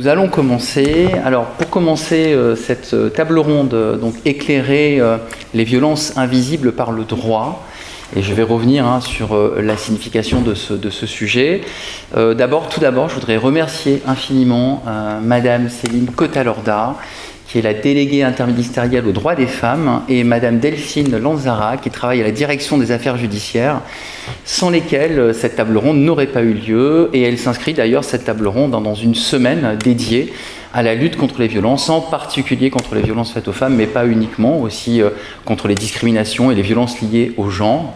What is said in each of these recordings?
Nous allons commencer. Alors, pour commencer cette table ronde, donc éclairer les violences invisibles par le droit. Et je vais revenir sur la signification de ce sujet. Tout d'abord, je voudrais remercier infiniment Madame Céline Cotalorda, qui est la déléguée interministérielle aux droits des femmes, et Madame Delphine Lanzara, qui travaille à la direction des affaires judiciaires, sans lesquelles cette table ronde n'aurait pas eu lieu. Et elle s'inscrit d'ailleurs, cette table ronde, dans une semaine dédiée à la lutte contre les violences, en particulier contre les violences faites aux femmes, mais pas uniquement, aussi contre les discriminations et les violences liées au genre.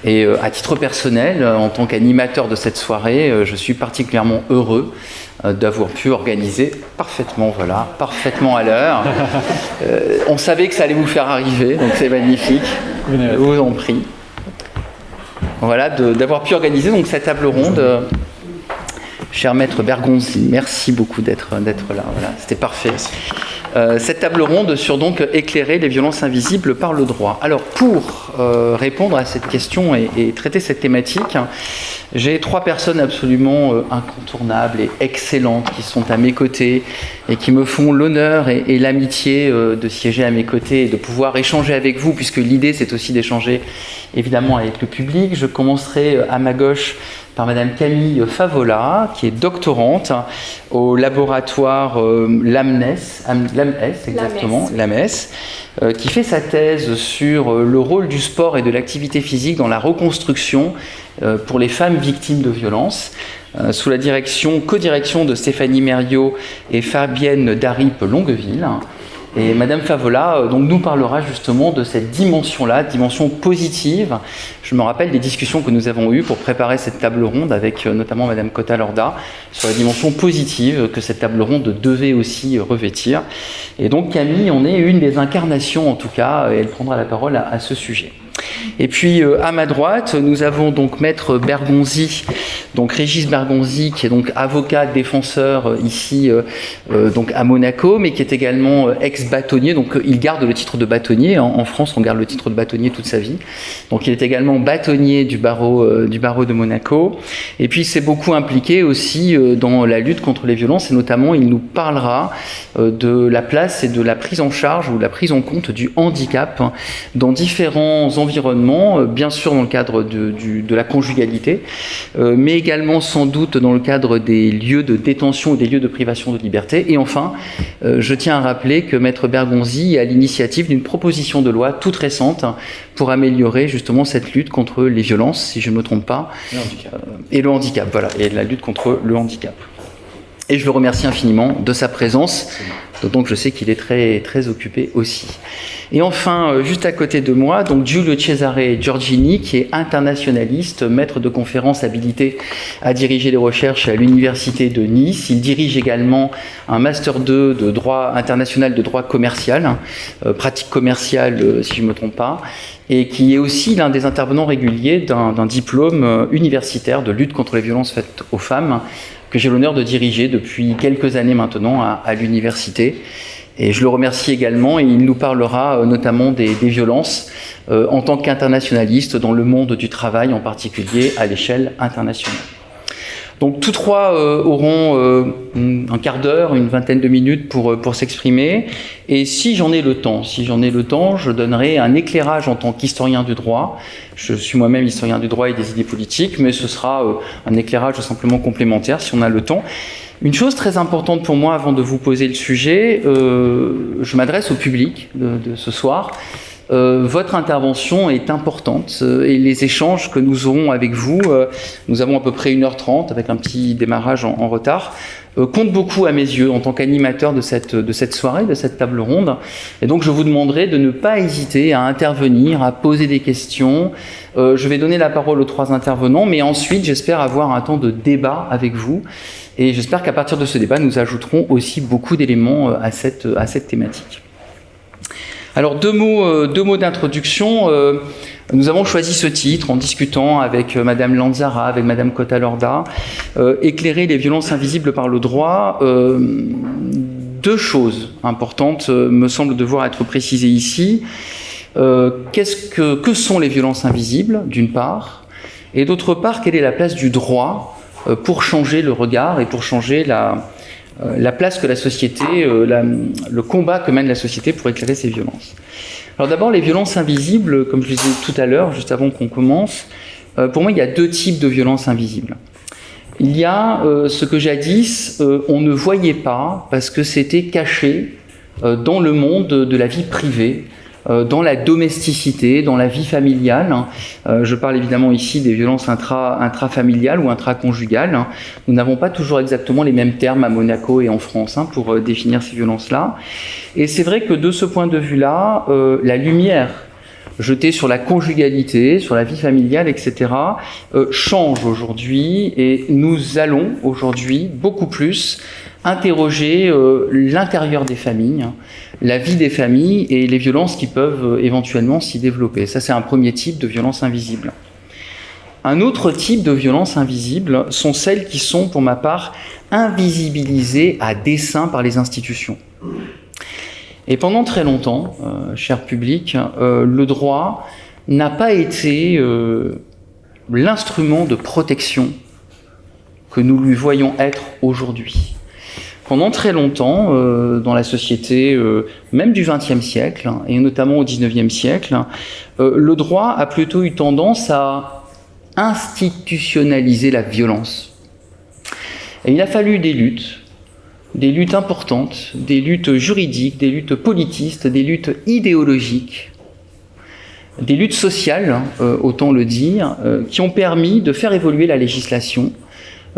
Et à titre personnel, en tant qu'animateur de cette soirée, je suis particulièrement heureux d'avoir pu organiser parfaitement à l'heure. On savait que ça allait vous faire arriver, donc c'est magnifique. Je vous en prie. Voilà, d'avoir pu organiser donc cette table ronde. Cher maître Bergonzi, merci beaucoup d'être là. Voilà, c'était parfait. Cette table ronde sur donc éclairer les violences invisibles par le droit. Alors pour répondre à cette question et traiter cette thématique, j'ai trois personnes absolument incontournables et excellentes qui sont à mes côtés et qui me font l'honneur et l'amitié de siéger à mes côtés et de pouvoir échanger avec vous, puisque l'idée c'est aussi d'échanger évidemment avec le public. Je commencerai à ma gauche par Madame Camille Favola, qui est doctorante au laboratoire l'AMNES, qui fait sa thèse sur le rôle du sport et de l'activité physique dans la reconstruction pour les femmes victimes de violences, sous la codirection de Stéphanie Mériot et Fabienne Darip-Longueville. Et Madame Favola donc, nous parlera justement de cette dimension-là, dimension positive. Je me rappelle des discussions que nous avons eues pour préparer cette table ronde avec notamment Madame Cotalorda sur la dimension positive que cette table ronde devait aussi revêtir. Et donc Camille en est une des incarnations en tout cas, et elle prendra la parole à ce sujet. Et puis à ma droite, nous avons donc Maître Bergonzi, donc Régis Bergonzi, qui est donc avocat défenseur ici donc à Monaco, mais qui est également ex-bâtonnier. Donc il garde le titre de bâtonnier. En France, on garde le titre de bâtonnier toute sa vie. Donc il est également bâtonnier du barreau de Monaco. Et puis il s'est beaucoup impliqué aussi dans la lutte contre les violences, et notamment il nous parlera de la place et de la prise en charge ou la prise en compte du handicap dans différents environnements, bien sûr dans le cadre de la conjugalité, mais également sans doute dans le cadre des lieux de détention ou des lieux de privation de liberté. Et enfin, je tiens à rappeler que Maître Bergonzi est à l'initiative d'une proposition de loi toute récente pour améliorer justement cette lutte contre les violences, si je ne me trompe pas, et le handicap, voilà, et la lutte contre le handicap. Et je le remercie infiniment de sa présence, donc je sais qu'il est très, très occupé aussi. Et enfin, juste à côté de moi, donc Giulio Cesare Giorgini, qui est internationaliste, maître de conférences habilité à diriger les recherches à l'université de Nice. Il dirige également un Master 2 de droit international de droit commercial, pratique commerciale si je ne me trompe pas, et qui est aussi l'un des intervenants réguliers d'un diplôme universitaire de lutte contre les violences faites aux femmes, que j'ai l'honneur de diriger depuis quelques années maintenant à l'université. Et je le remercie également, et il nous parlera notamment des violences en tant qu'internationaliste dans le monde du travail, en particulier à l'échelle internationale. Donc tous trois auront un quart d'heure, une vingtaine de minutes pour s'exprimer. Et si j'en ai le temps, je donnerai un éclairage en tant qu'historien du droit. Je suis moi-même historien du droit et des idées politiques, mais ce sera un éclairage simplement complémentaire si on a le temps. Une chose très importante pour moi avant de vous poser le sujet, je m'adresse au public de ce soir. Votre intervention est importante et les échanges que nous aurons avec vous, nous avons à peu près 1h30 avec un petit démarrage en retard, comptent beaucoup à mes yeux en tant qu'animateur de cette soirée, de cette table ronde. Et donc je vous demanderai de ne pas hésiter à intervenir, à poser des questions. Je vais donner la parole aux trois intervenants, mais ensuite j'espère avoir un temps de débat avec vous. Et j'espère qu'à partir de ce débat, nous ajouterons aussi beaucoup d'éléments à cette thématique. Alors deux mots d'introduction. Nous avons choisi ce titre en discutant avec Madame Lanzara, avec Madame Cotalorda, éclairer les violences invisibles par le droit. Deux choses importantes me semblent devoir être précisées ici. Que sont les violences invisibles, d'une part, et d'autre part, quelle est la place du droit pour changer le regard et pour changer la place que la société, le combat que mène la société pour éclairer ces violences. Alors d'abord, les violences invisibles, comme je le disais tout à l'heure, juste avant qu'on commence, pour moi, il y a deux types de violences invisibles. Il y a ce que jadis, on ne voyait pas parce que c'était caché dans le monde de la vie privée, dans la domesticité, dans la vie familiale. Je parle évidemment ici des violences intrafamiliales ou intraconjugales. Nous n'avons pas toujours exactement les mêmes termes à Monaco et en France pour définir ces violences-là. Et c'est vrai que de ce point de vue-là, la lumière jetée sur la conjugalité, sur la vie familiale, etc., change aujourd'hui, et nous allons aujourd'hui beaucoup plus interroger l'intérieur des familles, la vie des familles et les violences qui peuvent éventuellement s'y développer. Ça, c'est un premier type de violence invisible. Un autre type de violence invisible sont celles qui sont, pour ma part, invisibilisées à dessein par les institutions. Et pendant très longtemps, cher public, le droit n'a pas été l'instrument de protection que nous lui voyons être aujourd'hui. Pendant très longtemps, dans la société, même du XXe siècle, et notamment au XIXe siècle, le droit a plutôt eu tendance à institutionnaliser la violence. Et il a fallu des luttes importantes, des luttes juridiques, des luttes politistes, des luttes idéologiques, des luttes sociales, autant le dire, qui ont permis de faire évoluer la législation,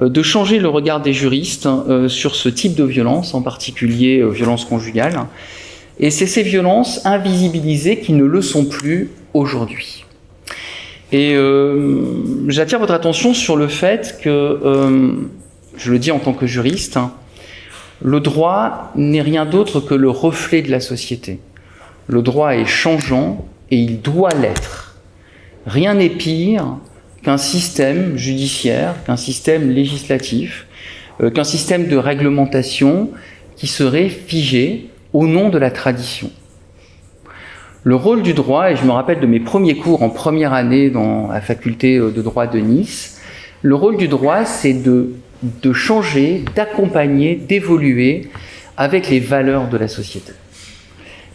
de changer le regard des juristes sur ce type de violence, en particulier violence conjugale. Et c'est ces violences invisibilisées qui ne le sont plus aujourd'hui. Et j'attire votre attention sur le fait que, je le dis en tant que juriste, le droit n'est rien d'autre que le reflet de la société. Le droit est changeant et il doit l'être. Rien n'est pire qu'un système judiciaire, qu'un système législatif, qu'un système de réglementation qui serait figé au nom de la tradition. Le rôle du droit, et je me rappelle de mes premiers cours en première année dans la faculté de droit de Nice, le rôle du droit, c'est de changer, d'accompagner, d'évoluer avec les valeurs de la société.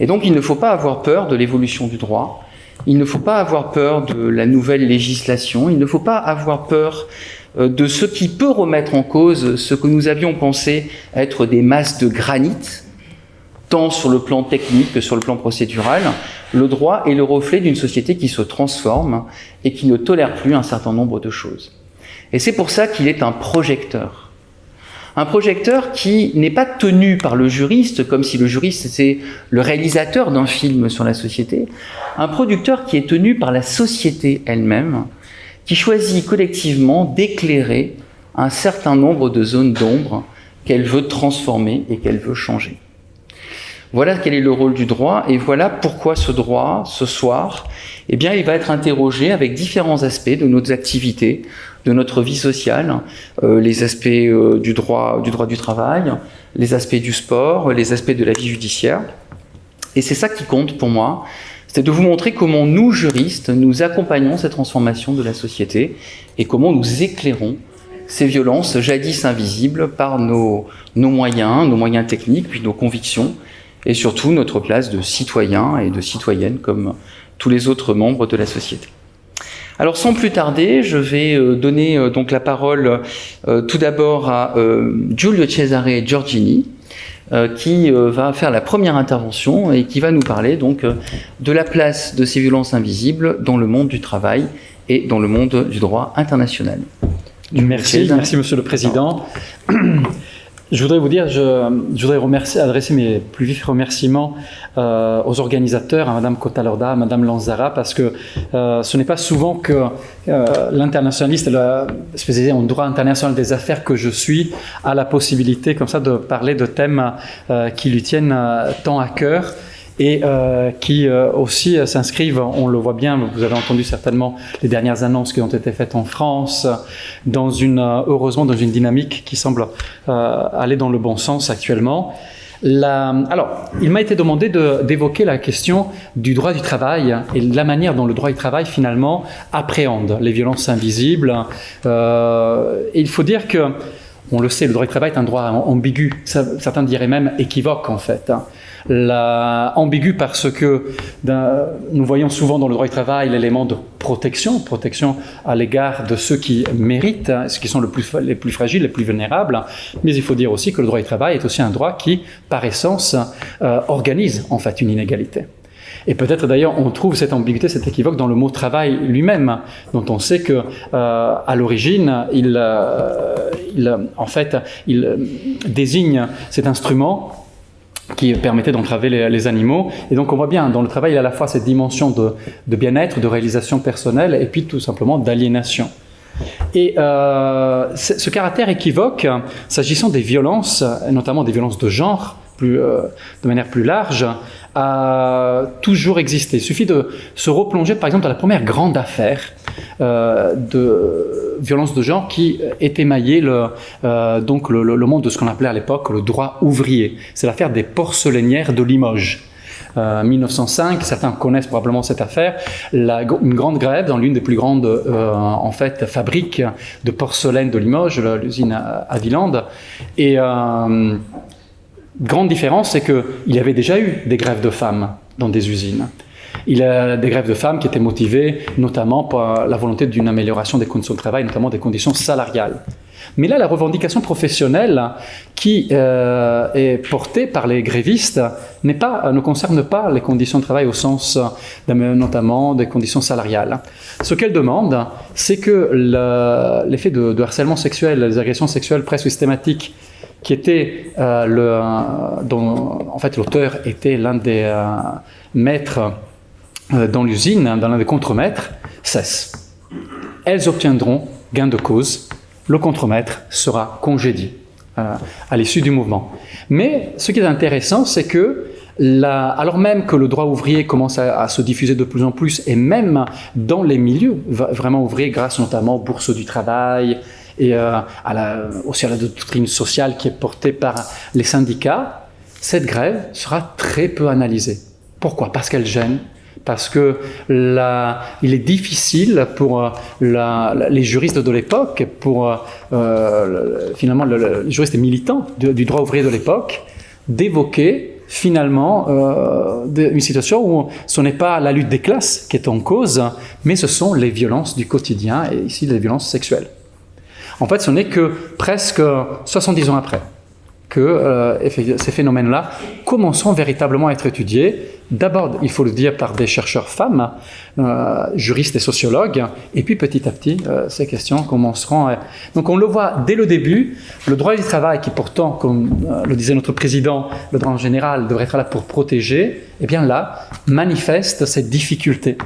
Et donc il ne faut pas avoir peur de l'évolution du droit, il ne faut pas avoir peur de la nouvelle législation, il ne faut pas avoir peur de ce qui peut remettre en cause ce que nous avions pensé être des masses de granit, tant sur le plan technique que sur le plan procédural. Le droit est le reflet d'une société qui se transforme et qui ne tolère plus un certain nombre de choses. Et c'est pour ça qu'il est un projecteur. Un projecteur qui n'est pas tenu par le juriste, comme si le juriste était le réalisateur d'un film sur la société. Un producteur qui est tenu par la société elle-même, qui choisit collectivement d'éclairer un certain nombre de zones d'ombre qu'elle veut transformer et qu'elle veut changer. Voilà quel est le rôle du droit, et voilà pourquoi ce droit, ce soir, eh bien, il va être interrogé avec différents aspects de nos activités, de notre vie sociale, les aspects du droit du travail, les aspects du sport, les aspects de la vie judiciaire. Et c'est ça qui compte pour moi, c'est de vous montrer comment nous, juristes, nous accompagnons cette transformation de la société et comment nous éclairons ces violences jadis invisibles par nos moyens techniques, puis nos convictions, et surtout notre place de citoyen et de citoyenne comme tous les autres membres de la société. Alors sans plus tarder, je vais donner donc la parole tout d'abord à Giulio Cesare Giorgini, qui va faire la première intervention et qui va nous parler donc de la place de ces violences invisibles dans le monde du travail et dans le monde du droit international. Merci Monsieur le Président. Je voudrais vous dire, je voudrais adresser mes plus vifs remerciements aux organisateurs, à Madame Cotalorda, à Madame Lanzara, parce que ce n'est pas souvent que l'internationaliste, spécialisé en droit international des affaires que je suis, a la possibilité comme ça de parler de thèmes qui lui tiennent tant à cœur. Et qui aussi s'inscrivent, on le voit bien, vous avez entendu certainement les dernières annonces qui ont été faites en France, heureusement dans une dynamique qui semble aller dans le bon sens actuellement. Alors, il m'a été demandé d'évoquer la question du droit du travail et la manière dont le droit du travail finalement appréhende les violences invisibles. Et il faut dire que on le sait, le droit du travail est un droit ambigu, certains diraient même équivoque en fait. Ambigu parce que nous voyons souvent dans le droit du travail l'élément de protection à l'égard de ceux qui méritent, ceux qui sont les plus fragiles, les plus vulnérables, mais il faut dire aussi que le droit du travail est aussi un droit qui, par essence, organise en fait une inégalité. Et peut-être d'ailleurs on trouve cette ambiguïté, cet équivoque dans le mot travail lui-même, dont on sait que à l'origine il désigne cet instrument qui permettait d'entraver les animaux. Et donc on voit bien, dans le travail, il y a à la fois cette dimension de bien-être, de réalisation personnelle, et puis tout simplement d'aliénation. Et ce caractère équivoque, s'agissant des violences, notamment des violences de genre, de manière plus large, a toujours existé. Il suffit de se replonger, par exemple, dans la première grande affaire de violence de genre qui est émaillée le monde de ce qu'on appelait à l'époque le droit ouvrier. C'est l'affaire des porcelainières de Limoges. 1905, certains connaissent probablement cette affaire, une grande grève dans l'une des plus grandes fabriques de porcelaine de Limoges, l'usine Haviland. Et grande différence, c'est qu'il y avait déjà eu des grèves de femmes dans des usines. Il y a des grèves de femmes qui étaient motivées notamment par la volonté d'une amélioration des conditions de travail, notamment des conditions salariales. Mais là, la revendication professionnelle qui est portée par les grévistes ne concerne pas les conditions de travail au sens notamment des conditions salariales. Ce qu'elle demande, c'est que l'effet de harcèlement sexuel, les agressions sexuelles presque systématiques, qui était dont en fait l'auteur était l'un des maîtres dans l'usine, dans l'un des contremaîtres, cessent. Elles obtiendront gain de cause. Le contremaître sera congédié à l'issue du mouvement. Mais ce qui est intéressant, c'est que alors même que le droit ouvrier commence à se diffuser de plus en plus, et même dans les milieux vraiment ouvriers, grâce notamment aux bourses du travail, et aussi à la doctrine sociale qui est portée par les syndicats, cette grève sera très peu analysée. Pourquoi ? Parce qu'elle gêne, parce que il est difficile pour les juristes de l'époque, pour finalement les juristes et militants du droit ouvrier de l'époque, d'évoquer finalement une situation où ce n'est pas la lutte des classes qui est en cause, mais ce sont les violences du quotidien, et ici les violences sexuelles. En fait, ce n'est que presque 70 ans après que ces phénomènes-là commenceront véritablement à être étudiés. D'abord, il faut le dire, par des chercheurs femmes, juristes et sociologues, et puis petit à petit, ces questions commenceront à... Donc on le voit dès le début, le droit du travail qui pourtant, comme le disait notre président, le droit en général devrait être là pour protéger, eh bien là, manifeste cette difficulté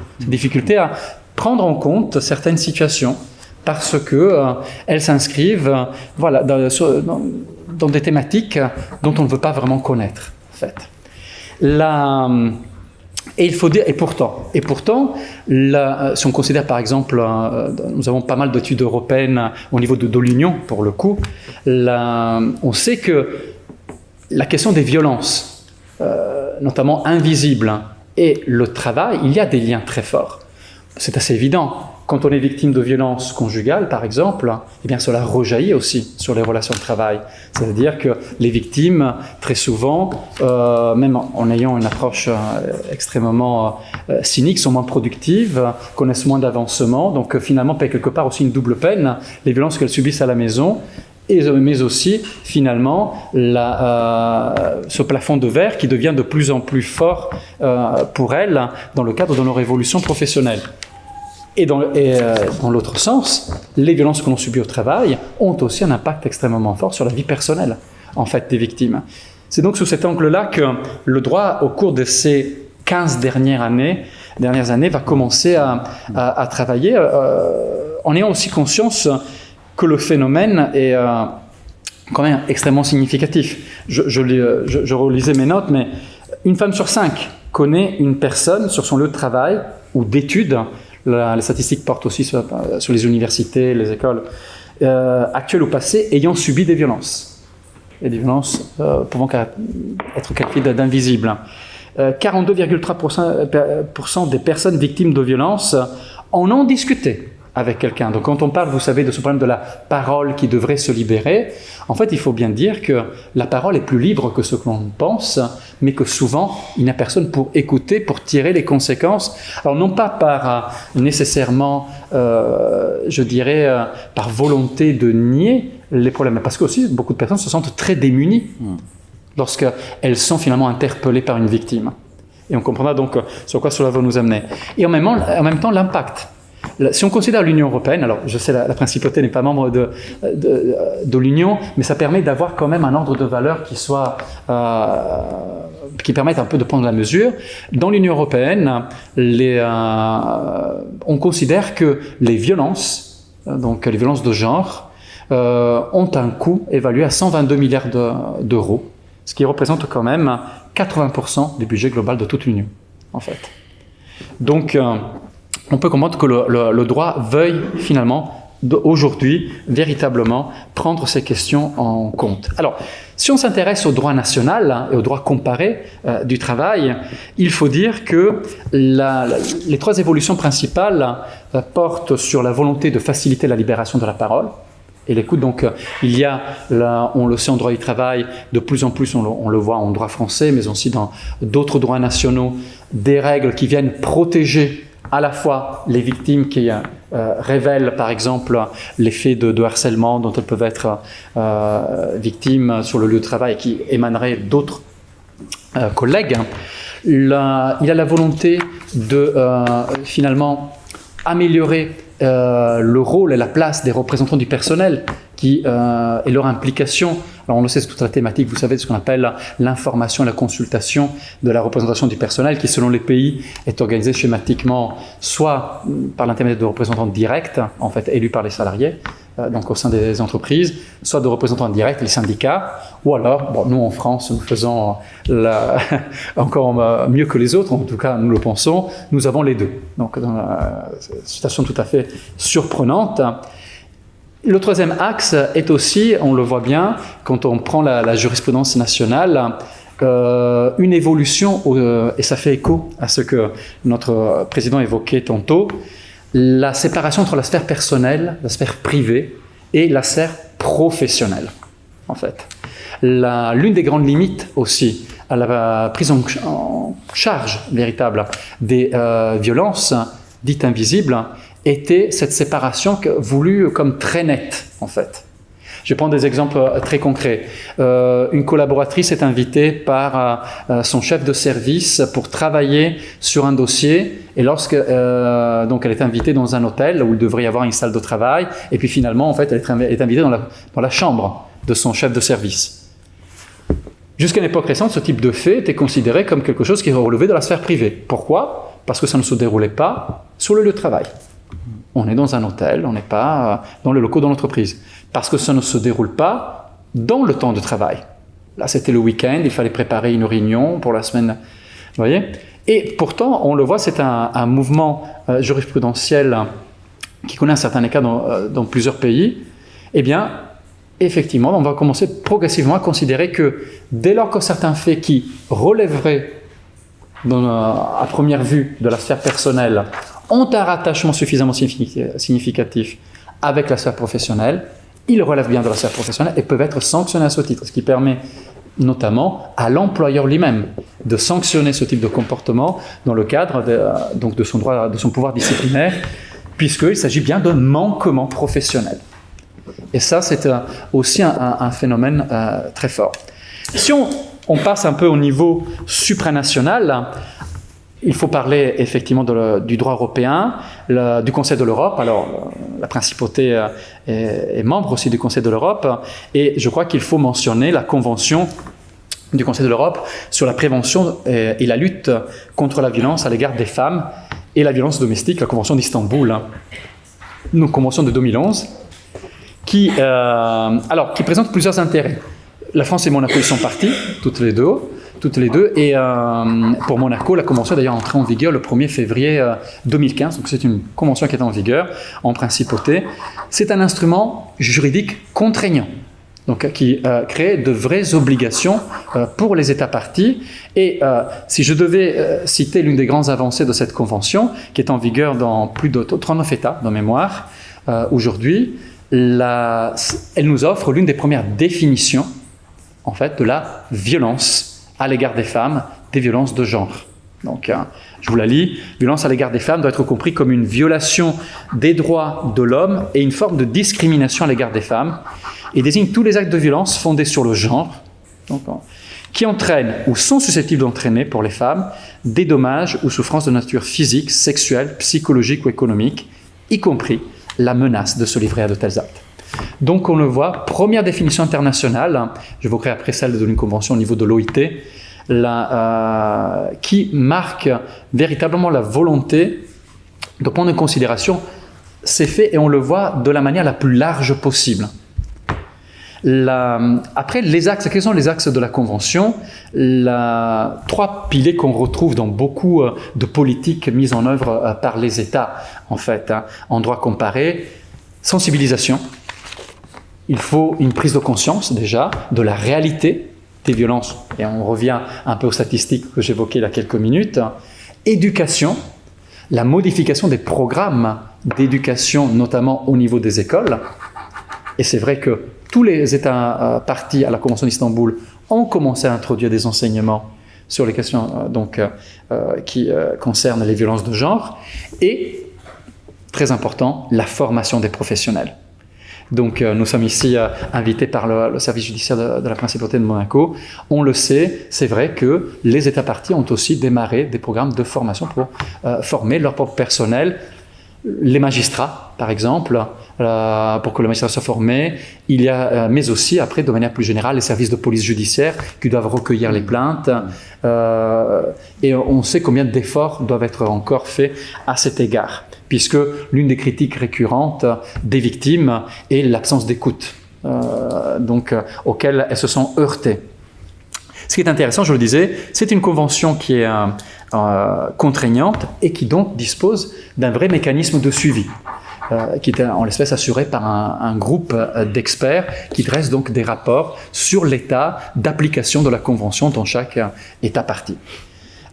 à prendre en compte certaines situations, parce qu'elles s'inscrivent dans des thématiques dont on ne veut pas vraiment connaître, en fait. Et il faut dire, et pourtant, si on considère par exemple, nous avons pas mal d'études européennes au niveau de l'Union, pour le coup, on sait que la question des violences, notamment invisibles, et le travail, il y a des liens très forts. C'est assez évident. Quand on est victime de violences conjugales, par exemple, eh bien cela rejaillit aussi sur les relations de travail. C'est-à-dire que les victimes, très souvent, même en ayant une approche extrêmement cynique, sont moins productives, connaissent moins d'avancement, donc finalement paient quelque part aussi une double peine, les violences qu'elles subissent à la maison, mais aussi finalement ce plafond de verre qui devient de plus en plus fort pour elles dans le cadre de leur évolution professionnelle. Et dans l'autre sens, les violences que l'on subit au travail ont aussi un impact extrêmement fort sur la vie personnelle, en fait, des victimes. C'est donc sous cet angle-là que le droit, au cours de ces 15 dernières années, va commencer à travailler, en ayant aussi conscience que le phénomène est quand même extrêmement significatif. Je relisais mes notes, mais une femme sur 5 connaît une personne sur son lieu de travail ou d'études. Les statistiques portent aussi sur les universités, les écoles, actuelles ou passées, ayant subi des violences. Et des violences pouvant être qualifiées d'invisibles. 42,3% des personnes victimes de violences en ont discuté avec quelqu'un. Donc quand on parle, vous savez, de ce problème de la parole qui devrait se libérer, en fait, il faut bien dire que la parole est plus libre que ce que l'on pense, mais que souvent, il n'y a personne pour écouter, pour tirer les conséquences. Alors non pas par nécessairement, je dirais, par volonté de nier les problèmes, mais parce que aussi beaucoup de personnes se sentent très démunies lorsqu'elles sont finalement interpellées par une victime. Et on comprendra donc sur quoi cela va nous amener. Et en même temps, l'impact. Si on considère l'Union européenne, alors je sais la principauté n'est pas membre de l'Union, mais ça permet d'avoir quand même un ordre de valeurs qui permette un peu de prendre la mesure. Dans l'Union européenne, on considère que les violences, donc les violences de genre, ont un coût évalué à 122 milliards d'euros, ce qui représente quand même 80% du budget global de toute l'Union, en fait. Donc, on peut comprendre que le droit veuille finalement, aujourd'hui, véritablement prendre ces questions en compte. Alors, si on s'intéresse au droit national et au droit comparé du travail, il faut dire que les trois évolutions principales portent sur la volonté de faciliter la libération de la parole et l'écoute. Donc, il y a, on le sait en droit du travail, de plus en plus, on le voit en droit français, mais aussi dans d'autres droits nationaux, des règles qui viennent protéger à la fois les victimes qui révèlent par exemple les faits de harcèlement dont elles peuvent être victimes sur le lieu de travail et qui émaneraient d'autres collègues. Il y a la volonté de finalement améliorer le rôle et la place des représentants du personnel et leur implication. Alors on le sait, c'est toute la thématique, vous savez, de ce qu'on appelle l'information et la consultation de la représentation du personnel qui, selon les pays, est organisée schématiquement soit par l'intermédiaire de représentants directs, en fait élus par les salariés, donc au sein des entreprises, soit de représentants indirects, les syndicats, ou alors, nous en France, nous faisons encore mieux que les autres, en tout cas nous le pensons, nous avons les deux. Donc dans une situation tout à fait surprenante. Le troisième axe est aussi, on le voit bien, quand on prend la jurisprudence nationale, une évolution, et ça fait écho à ce que notre président évoquait tantôt, la séparation entre la sphère personnelle, la sphère privée et la sphère professionnelle, en fait. L'une des grandes limites aussi à la prise en charge véritable des violences dites invisibles était cette séparation voulue comme très nette, en fait. Je vais prendre des exemples très concrets. Une collaboratrice est invitée par son chef de service pour travailler sur un dossier, et donc elle est invitée dans un hôtel où il devrait y avoir une salle de travail, et puis finalement, en fait, elle est invitée dans la chambre de son chef de service. Jusqu'à une époque récente, ce type de fait était considéré comme quelque chose qui relevait de la sphère privée. Pourquoi ? Parce que ça ne se déroulait pas sur le lieu de travail. On est dans un hôtel, on n'est pas dans les locaux de l'entreprise. Parce que ça ne se déroule pas dans le temps de travail. Là, c'était le week-end, il fallait préparer une réunion pour la semaine. Vous voyez ? Et pourtant, on le voit, c'est un mouvement jurisprudentiel qui connaît un certain écart dans plusieurs pays. Eh bien, effectivement, on va commencer progressivement à considérer que dès lors que certains faits qui relèveraient à première vue de la sphère personnelle ont un rattachement suffisamment significatif avec la sphère professionnelle, ils relèvent bien de la sphère professionnelle et peuvent être sanctionnés à ce titre, ce qui permet notamment à l'employeur lui-même de sanctionner ce type de comportement dans le cadre de son pouvoir disciplinaire, puisqu'il s'agit bien d'un manquement professionnel. Et ça, c'est aussi un phénomène très fort. Si on passe un peu au niveau supranational, il faut parler effectivement du droit européen, du Conseil de l'Europe. Alors, la principauté est membre aussi du Conseil de l'Europe, et je crois qu'il faut mentionner la Convention du Conseil de l'Europe sur la prévention et la lutte contre la violence à l'égard des femmes et la violence domestique, la Convention d'Istanbul, une convention de 2011, qui présente plusieurs intérêts. La France et Monaco y sont partis, toutes les deux. Et pour Monaco, la convention est d'ailleurs entrée en vigueur le 1er février 2015. Donc c'est une convention qui est en vigueur en principauté. C'est un instrument juridique contraignant. Donc, qui crée de vraies obligations pour les États parties. Et si je devais citer l'une des grandes avancées de cette convention, qui est en vigueur dans plus de 39 États de mémoire, aujourd'hui, elle nous offre l'une des premières définitions, en fait, de la violence à l'égard des femmes, des violences de genre. Donc, je vous la lis. Violence à l'égard des femmes doit être compris comme une violation des droits de l'homme et une forme de discrimination à l'égard des femmes, et désigne tous les actes de violence fondés sur le genre, donc, qui entraînent ou sont susceptibles d'entraîner pour les femmes des dommages ou souffrances de nature physique, sexuelle, psychologique ou économique, y compris la menace de se livrer à de tels actes. Donc on le voit, première définition internationale, j'évoquerai après celle d'une convention au niveau de l'OIT, qui marque véritablement la volonté de prendre en considération ces faits, et on le voit de la manière la plus large possible. Après, les axes, quels sont les axes de la Convention? Trois piliers qu'on retrouve dans beaucoup de politiques mises en œuvre par les États, en fait, en droit comparé. Sensibilisation. Il faut une prise de conscience, déjà, de la réalité des violences, et on revient un peu aux statistiques que j'évoquais il y a quelques minutes. Éducation, la modification des programmes d'éducation, notamment au niveau des écoles. Et c'est vrai que tous les États partis à la Convention d'Istanbul ont commencé à introduire des enseignements sur les questions qui concernent les violences de genre. Et, très important, la formation des professionnels. Donc, nous sommes ici invités par le service judiciaire de la Principauté de Monaco. On le sait, c'est vrai que les États partis ont aussi démarré des programmes de formation pour former leur propre personnel. Les magistrats, par exemple, pour que le magistrat soit formé. Il y a, mais aussi, après, de manière plus générale, les services de police judiciaire qui doivent recueillir les plaintes. Et on sait combien d'efforts doivent être encore faits à cet égard, puisque l'une des critiques récurrentes des victimes est l'absence d'écoute, auquel elles se sont heurtées. Ce qui est intéressant, je le disais, c'est une convention qui est contraignante et qui donc dispose d'un vrai mécanisme de suivi, qui est en l'espèce assuré par un groupe d'experts qui dresse donc des rapports sur l'état d'application de la convention dans chaque État partie.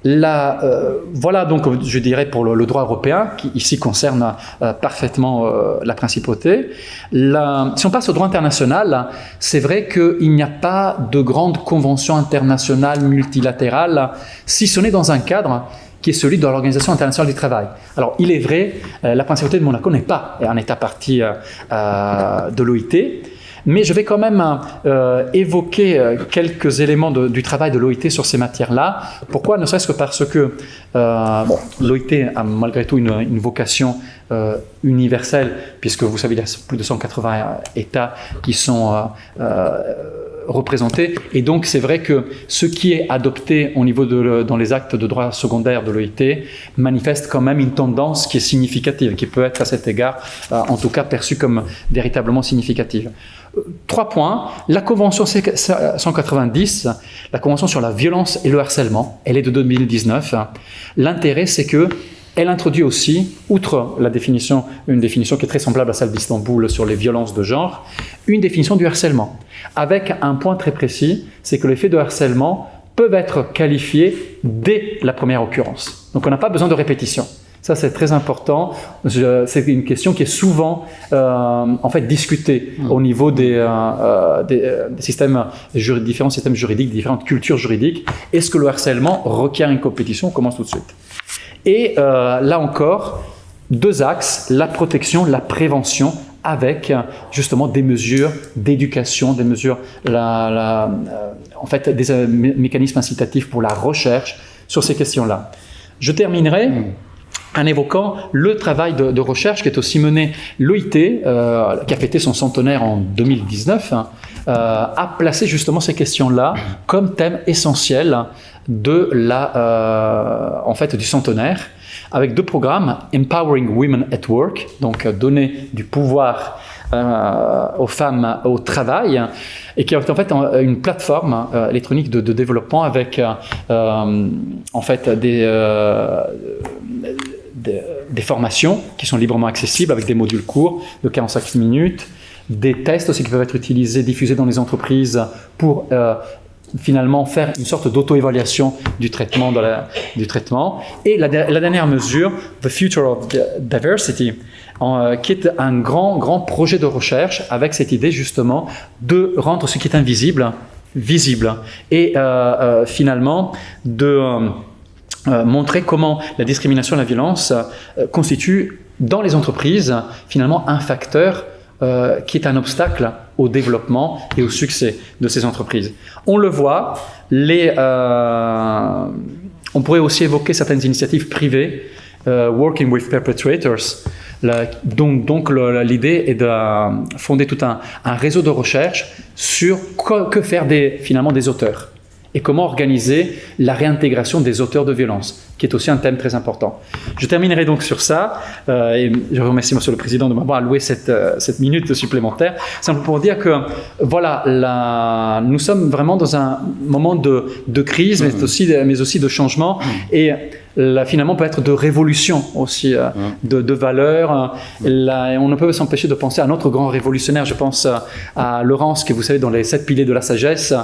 Voilà donc, je dirais, pour le droit européen, qui ici concerne parfaitement la principauté. Si on passe au droit international, c'est vrai qu'il n'y a pas de grande convention internationale multilatérale, si ce n'est dans un cadre qui est celui de l'Organisation internationale du travail. Alors, il est vrai, la principauté de Monaco n'est pas un État partie de l'OIT, mais je vais quand même évoquer quelques éléments du travail de l'OIT sur ces matières-là. Pourquoi? Ne serait-ce que parce que l'OIT a malgré tout une vocation universelle, puisque vous savez, il y a plus de 180 États qui sont représentés. Et donc, c'est vrai que ce qui est adopté au niveau dans les actes de droit secondaire de l'OIT manifeste quand même une tendance qui est significative, qui peut être à cet égard, en tout cas, perçue comme véritablement significative. 3 points. La Convention 190, la Convention sur la violence et le harcèlement, elle est de 2019. L'intérêt, c'est que elle introduit aussi, outre la définition, une définition qui est très semblable à celle d'Istanbul sur les violences de genre, une définition du harcèlement, avec un point très précis, c'est que les faits de harcèlement peuvent être qualifiés dès la première occurrence. Donc on n'a pas besoin de répétition. Ça, c'est très important. C'est une question qui est souvent en fait discutée au niveau des systèmes différents systèmes juridiques, différentes cultures juridiques. Est-ce que le harcèlement requiert une compétition? On commence tout de suite. Et là encore, 2 axes, la protection, la prévention, avec justement des mesures d'éducation, des mesures, en fait, des mécanismes incitatifs pour la recherche sur ces questions-là. Je terminerai en évoquant le travail de recherche qui est aussi mené. L'OIT, qui a fêté son centenaire en 2019, a placé justement ces questions-là comme thème essentiel de du centenaire, avec 2 programmes, Empowering Women at Work, donc donner du pouvoir aux femmes au travail, et qui est en fait une plateforme électronique de développement avec en fait des formations qui sont librement accessibles avec des modules courts de 45 minutes, des tests aussi qui peuvent être utilisés, diffusés dans les entreprises pour finalement faire une sorte d'auto-évaluation du traitement. Et la dernière mesure, The Future of Diversity, qui est un grand projet de recherche avec cette idée justement de rendre ce qui est invisible visible et finalement de montrer comment la discrimination et la violence constituent dans les entreprises finalement un facteur qui est un obstacle au développement et au succès de ces entreprises. On le voit, on pourrait aussi évoquer certaines initiatives privées, Working with Perpetrators. Donc l'idée est de fonder tout un réseau de recherche sur que faire finalement des auteurs et comment organiser la réintégration des auteurs de violence, qui est aussi un thème très important. Je terminerai donc sur ça, et je remercie Monsieur le Président de m'avoir alloué cette minute supplémentaire, simplement pour dire que voilà, nous sommes vraiment dans un moment de crise, mais aussi de changement, et finalement peut être de révolution aussi, de valeurs. On ne peut s'empêcher de penser à un autre grand révolutionnaire, je pense à Laurence, que vous savez, dans les 7 piliers de la sagesse,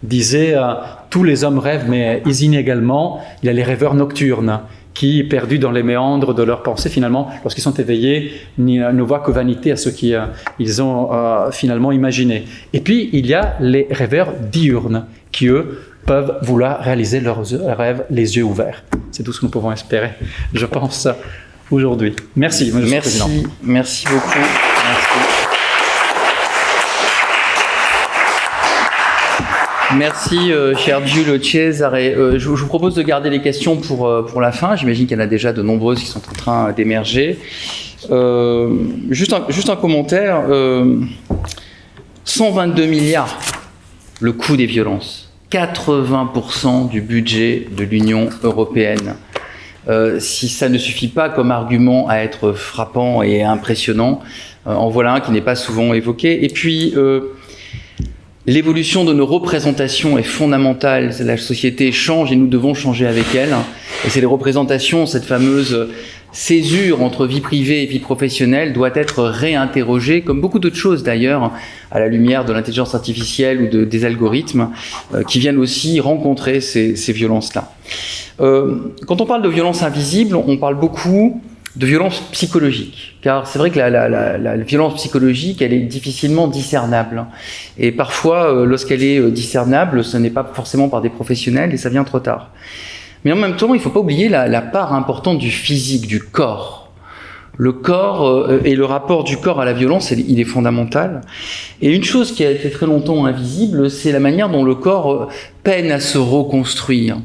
disait tous les hommes rêvent, mais inégalement, il y a les rêveurs nocturnes qui, perdus dans les méandres de leurs pensées, finalement, lorsqu'ils sont éveillés, ne voient que vanité à ce qu'ils ont finalement imaginé. Et puis, il y a les rêveurs diurnes qui, eux, peuvent vouloir réaliser leurs rêves les yeux ouverts. C'est tout ce que nous pouvons espérer, je pense, aujourd'hui. Merci, Monsieur le Président. Merci beaucoup. Merci, cher Giulio Cesare. Je vous propose de garder les questions pour la fin. J'imagine qu'il y en a déjà de nombreuses qui sont en train d'émerger. Juste un commentaire. 122 milliards, le coût des violences. 80% du budget de l'Union européenne. Si ça ne suffit pas comme argument à être frappant et impressionnant, en voilà un qui n'est pas souvent évoqué. Et puis, l'évolution de nos représentations est fondamentale. La société change et nous devons changer avec elle. Et c'est les représentations, cette fameuse césure entre vie privée et vie professionnelle doit être réinterrogée, comme beaucoup d'autres choses d'ailleurs, à la lumière de l'intelligence artificielle ou des algorithmes qui viennent aussi rencontrer ces violences-là. Quand on parle de violence invisible, on parle beaucoup de violence psychologique, car c'est vrai que la violence psychologique, elle est difficilement discernable. Et parfois, lorsqu'elle est discernable, ce n'est pas forcément par des professionnels et ça vient trop tard. Mais en même temps, il ne faut pas oublier la part importante du physique, du corps. Le corps et le rapport du corps à la violence, il est fondamental. Et une chose qui a été très longtemps invisible, c'est la manière dont le corps peine à se reconstruire.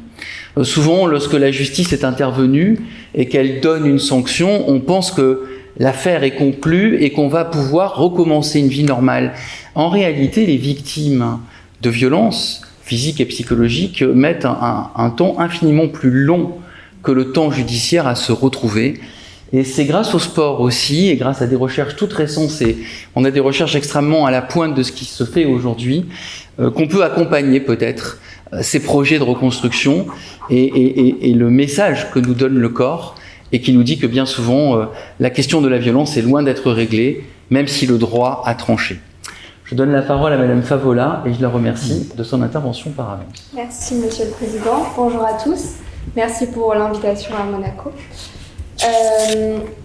Souvent, lorsque la justice est intervenue et qu'elle donne une sanction, on pense que l'affaire est conclue et qu'on va pouvoir recommencer une vie normale. En réalité, les victimes de violences physiques et psychologiques mettent un temps infiniment plus long que le temps judiciaire à se retrouver. Et c'est grâce au sport aussi, et grâce à des recherches toutes récentes, on a des recherches extrêmement à la pointe de ce qui se fait aujourd'hui, qu'on peut accompagner peut-être ces projets de reconstruction et le message que nous donne le corps, et qui nous dit que bien souvent, la question de la violence est loin d'être réglée, même si le droit a tranché. Je donne la parole à Madame Favola et je la remercie de son intervention par avance. Merci Monsieur le Président. Bonjour à tous. Merci pour l'invitation à Monaco.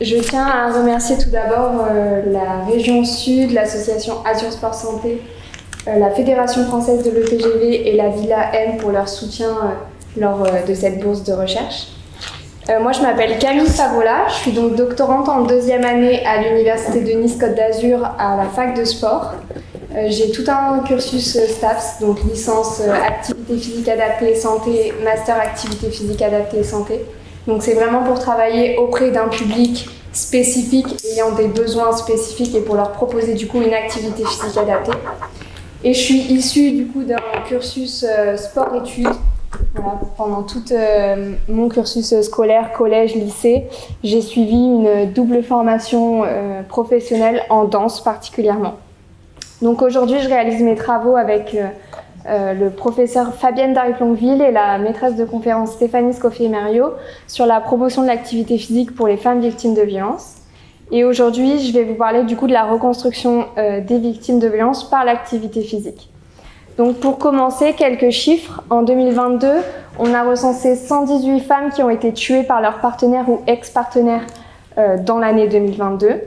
Je tiens à remercier tout d'abord la région Sud, l'association Azur Sport Santé, la Fédération française de l'EPGV et la Villa M pour leur soutien lors de cette bourse de recherche. Moi, je m'appelle Camille Favola, je suis donc doctorante en 2e année à l'Université de Nice Côte d'Azur à la fac de sport. J'ai tout un cursus STAPS, donc licence activité physique adaptée santé, master activité physique adaptée santé. Donc c'est vraiment pour travailler auprès d'un public spécifique ayant des besoins spécifiques et pour leur proposer du coup une activité physique adaptée. Et je suis issue du coup d'un cursus sport-études. Voilà, pendant tout mon cursus scolaire, collège, lycée, j'ai suivi une double formation professionnelle en danse particulièrement. Donc aujourd'hui, je réalise mes travaux avec le professeur Fabienne Dariplonqueville et la maîtresse de conférence Stéphanie Scoffier-Merio sur la promotion de l'activité physique pour les femmes victimes de violences. Et aujourd'hui, je vais vous parler du coup de la reconstruction des victimes de violences par l'activité physique. Donc pour commencer, quelques chiffres. En 2022, on a recensé 118 femmes qui ont été tuées par leur partenaire ou ex-partenaire dans l'année 2022.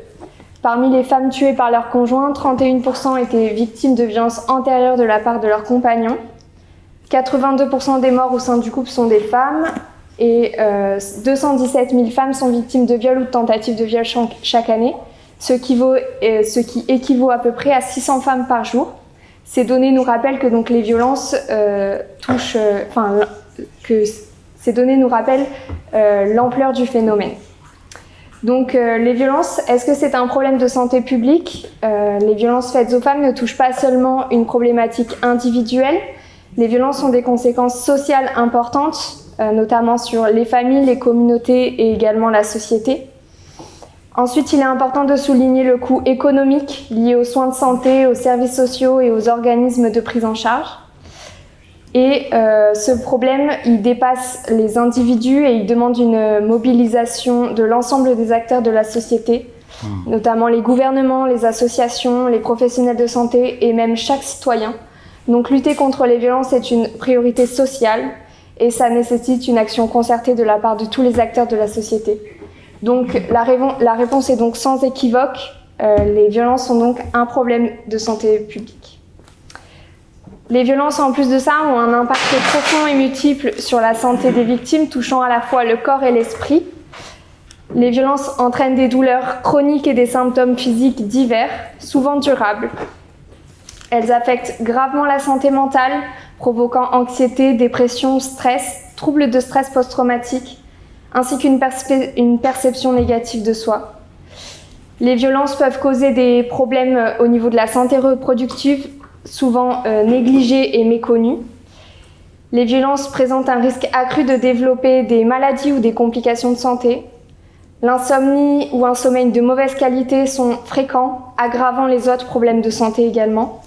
Parmi les femmes tuées par leur conjoint, 31% étaient victimes de violences antérieures de la part de leur compagnon. 82% des morts au sein du couple sont des femmes et 217 000 femmes sont victimes de viols ou de tentatives de viol chaque année, ce qui équivaut à peu près à 600 femmes par jour. Ces données nous rappellent que donc les violences ces données nous rappellent l'ampleur du phénomène. Donc les violences, est-ce que c'est un problème de santé publique ? Les violences faites aux femmes ne touchent pas seulement une problématique individuelle. Les violences ont des conséquences sociales importantes, notamment sur les familles, les communautés et également la société. Ensuite, il est important de souligner le coût économique lié aux soins de santé, aux services sociaux et aux organismes de prise en charge. Et ce problème, il dépasse les individus et il demande une mobilisation de l'ensemble des acteurs de la société, notamment les gouvernements, les associations, les professionnels de santé et même chaque citoyen. Donc lutter contre les violences est une priorité sociale et ça nécessite une action concertée de la part de tous les acteurs de la société. Donc la réponse est donc sans équivoque, les violences sont donc un problème de santé publique. Les violences, en plus de ça, ont un impact profond et multiple sur la santé des victimes, touchant à la fois le corps et l'esprit. Les violences entraînent des douleurs chroniques et des symptômes physiques divers, souvent durables. Elles affectent gravement la santé mentale, provoquant anxiété, dépression, stress, troubles de stress post-traumatique, ainsi qu'une perception négative de soi. Les violences peuvent causer des problèmes au niveau de la santé reproductive, souvent négligés et méconnus. Les violences présentent un risque accru de développer des maladies ou des complications de santé. L'insomnie ou un sommeil de mauvaise qualité sont fréquents, aggravant les autres problèmes de santé également.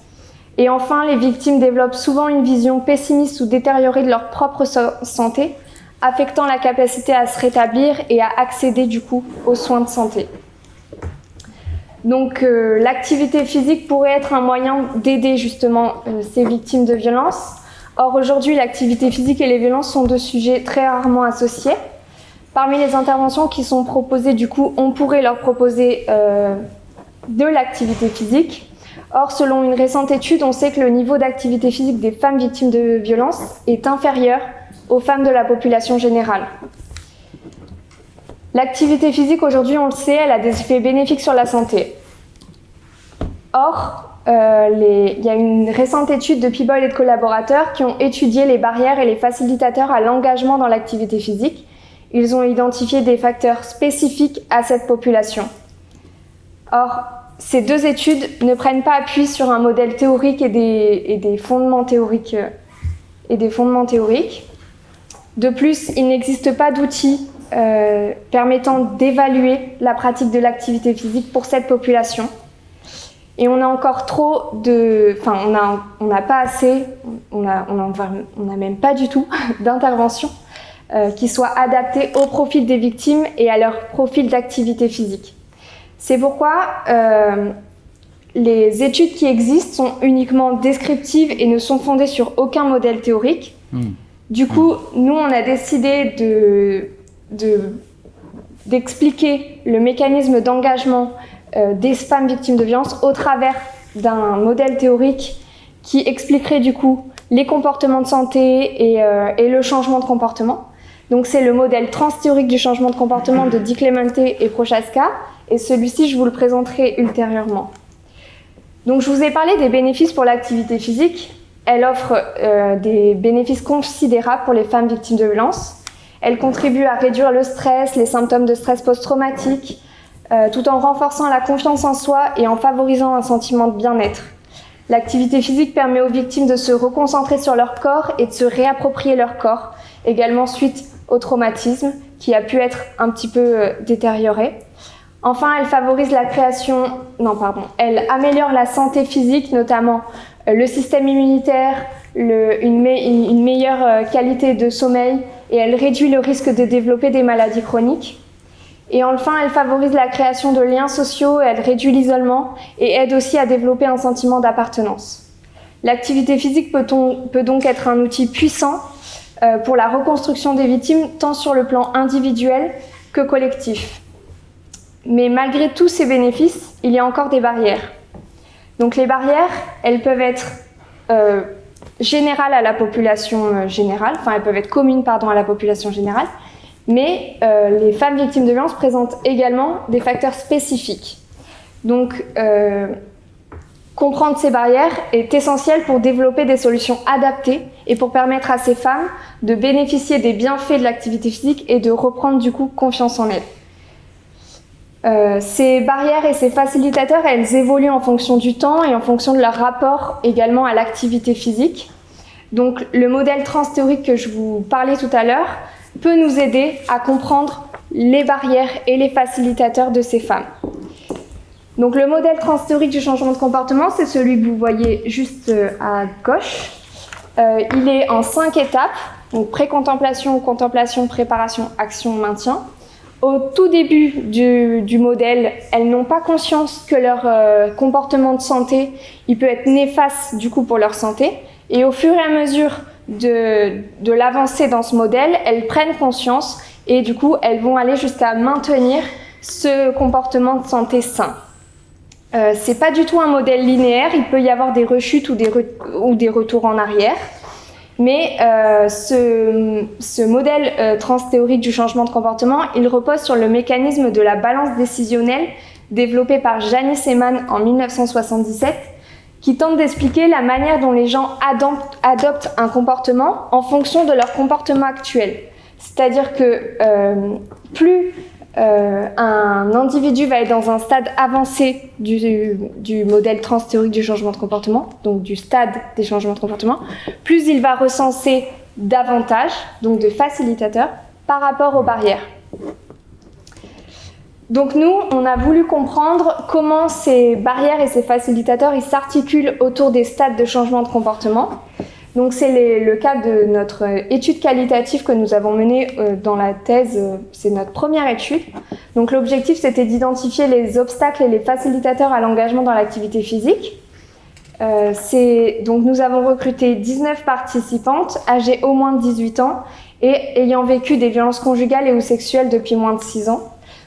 Et enfin, les victimes développent souvent une vision pessimiste ou détériorée de leur propre santé, affectant la capacité à se rétablir et à accéder du coup aux soins de santé. Donc l'activité physique pourrait être un moyen d'aider justement ces victimes de violences. Or aujourd'hui, l'activité physique et les violences sont deux sujets très rarement associés. Parmi les interventions qui sont proposées, du coup, on pourrait leur proposer de l'activité physique. Or, selon une récente étude, on sait que le niveau d'activité physique des femmes victimes de violences est inférieur aux femmes de la population générale. L'activité physique, aujourd'hui, on le sait, elle a des effets bénéfiques sur la santé. Or, il y a une récente étude de Peeble et de collaborateurs qui ont étudié les barrières et les facilitateurs à l'engagement dans l'activité physique. Ils ont identifié des facteurs spécifiques à cette population. Or, ces deux études ne prennent pas appui sur un modèle théorique et des fondements théoriques. De plus, il n'existe pas d'outils permettant d'évaluer la pratique de l'activité physique pour cette population. Et on a encore on n'a pas assez, on n'a même pas du tout d'intervention qui soit adaptée au profil des victimes et à leur profil d'activité physique. C'est pourquoi les études qui existent sont uniquement descriptives et ne sont fondées sur aucun modèle théorique. Du coup, nous, on a décidé d'expliquer le mécanisme d'engagement des femmes victimes de violences au travers d'un modèle théorique qui expliquerait du coup les comportements de santé et le changement de comportement. Donc c'est le modèle transthéorique du changement de comportement de Di Clemente et Prochaska, et celui-ci je vous le présenterai ultérieurement. Donc je vous ai parlé des bénéfices pour l'activité physique. Elle offre des bénéfices considérables pour les femmes victimes de violences. Elle contribue à réduire le stress, les symptômes de stress post-traumatique, tout en renforçant la confiance en soi et en favorisant un sentiment de bien-être. L'activité physique permet aux victimes de se reconcentrer sur leur corps et de se réapproprier leur corps, également suite au traumatisme qui a pu être un petit peu détérioré. Enfin, elle améliore la santé physique, notamment le système immunitaire, une meilleure qualité de sommeil et elle réduit le risque de développer des maladies chroniques. Et enfin, elle favorise la création de liens sociaux, elle réduit l'isolement et aide aussi à développer un sentiment d'appartenance. L'activité physique peut donc être un outil puissant pour la reconstruction des victimes, tant sur le plan individuel que collectif. Mais malgré tous ces bénéfices, il y a encore des barrières. Donc les barrières, elles peuvent être générales à la population générale, enfin elles peuvent être communes à la population générale, mais les femmes victimes de violences présentent également des facteurs spécifiques. Donc comprendre ces barrières est essentiel pour développer des solutions adaptées et pour permettre à ces femmes de bénéficier des bienfaits de l'activité physique et de reprendre du coup confiance en elles. Ces barrières et ces facilitateurs, elles évoluent en fonction du temps et en fonction de leur rapport également à l'activité physique. Donc le modèle transthéorique que je vous parlais tout à l'heure peut nous aider à comprendre les barrières et les facilitateurs de ces femmes. Donc le modèle transthéorique du changement de comportement, c'est celui que vous voyez juste à gauche. Il est en 5 étapes, donc pré-contemplation, contemplation, préparation, action, maintien. Au tout début du modèle, elles n'ont pas conscience que leur comportement de santé, il peut être néfaste du coup pour leur santé. Et au fur et à mesure de l'avancée dans ce modèle, elles prennent conscience et du coup, elles vont aller jusqu'à maintenir ce comportement de santé sain. C'est pas du tout un modèle linéaire, il peut y avoir des rechutes ou des retours en arrière. Mais ce modèle transthéorique du changement de comportement, il repose sur le mécanisme de la balance décisionnelle développé par Janice Eman en 1977, qui tente d'expliquer la manière dont les gens adoptent un comportement en fonction de leur comportement actuel. C'est-à-dire que plus un individu va être dans un stade avancé du modèle transthéorique du changement de comportement, donc du stade des changements de comportement, plus il va recenser davantage, donc de facilitateurs, par rapport aux barrières. Donc nous, on a voulu comprendre comment ces barrières et ces facilitateurs ils s'articulent autour des stades de changement de comportement. Donc c'est le cas de notre étude qualitative que nous avons menée dans la thèse, c'est notre première étude. Donc l'objectif c'était d'identifier les obstacles et les facilitateurs à l'engagement dans l'activité physique. Donc nous avons recruté 19 participantes âgées au moins de 18 ans et ayant vécu des violences conjugales et ou sexuelles depuis moins de 6 ans.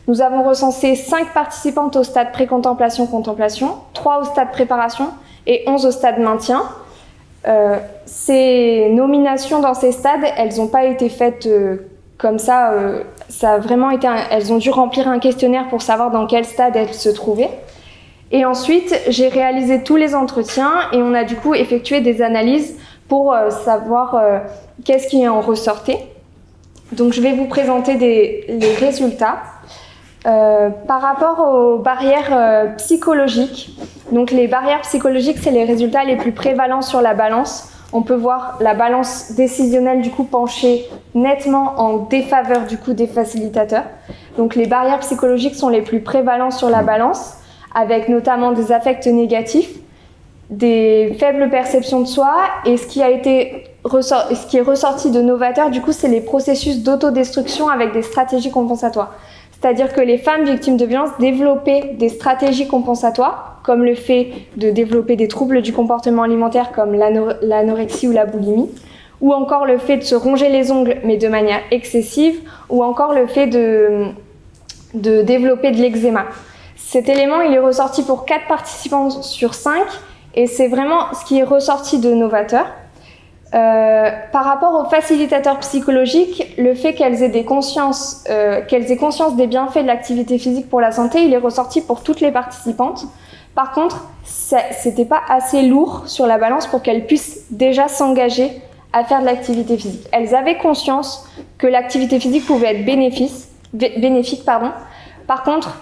Nous avons recensé 5 participantes au stade pré-contemplation-contemplation, 3 au stade préparation et 11 au stade maintien. Ces nominations dans ces stades, elles n'ont pas été faites comme ça. Ça a vraiment été elles ont dû remplir un questionnaire pour savoir dans quel stade elles se trouvaient. Et ensuite, j'ai réalisé tous les entretiens et on a du coup effectué des analyses pour savoir qu'est-ce qui en ressortait. Donc je vais vous présenter les résultats. Par rapport aux barrières psychologiques, donc les barrières psychologiques, c'est les résultats les plus prévalents sur la balance. On peut voir la balance décisionnelle du coup pencher nettement en défaveur du coup des facilitateurs. Donc les barrières psychologiques sont les plus prévalents sur la balance, avec notamment des affects négatifs, des faibles perceptions de soi, et ce qui est ressorti de novateur du coup, c'est les processus d'autodestruction avec des stratégies compensatoires. C'est-à-dire que les femmes victimes de violences développaient des stratégies compensatoires, comme le fait de développer des troubles du comportement alimentaire comme l'anorexie ou la boulimie, ou encore le fait de se ronger les ongles mais de manière excessive, ou encore le fait de développer de l'eczéma. Cet élément, il est ressorti pour 4 participants sur 5, et c'est vraiment ce qui est ressorti de novateur. Par rapport aux facilitateurs psychologiques, le fait qu'elles aient conscience des bienfaits de l'activité physique pour la santé, il est ressorti pour toutes les participantes. Par contre, c'était pas assez lourd sur la balance pour qu'elles puissent déjà s'engager à faire de l'activité physique. Elles avaient conscience que l'activité physique pouvait être bénéfique. Par contre,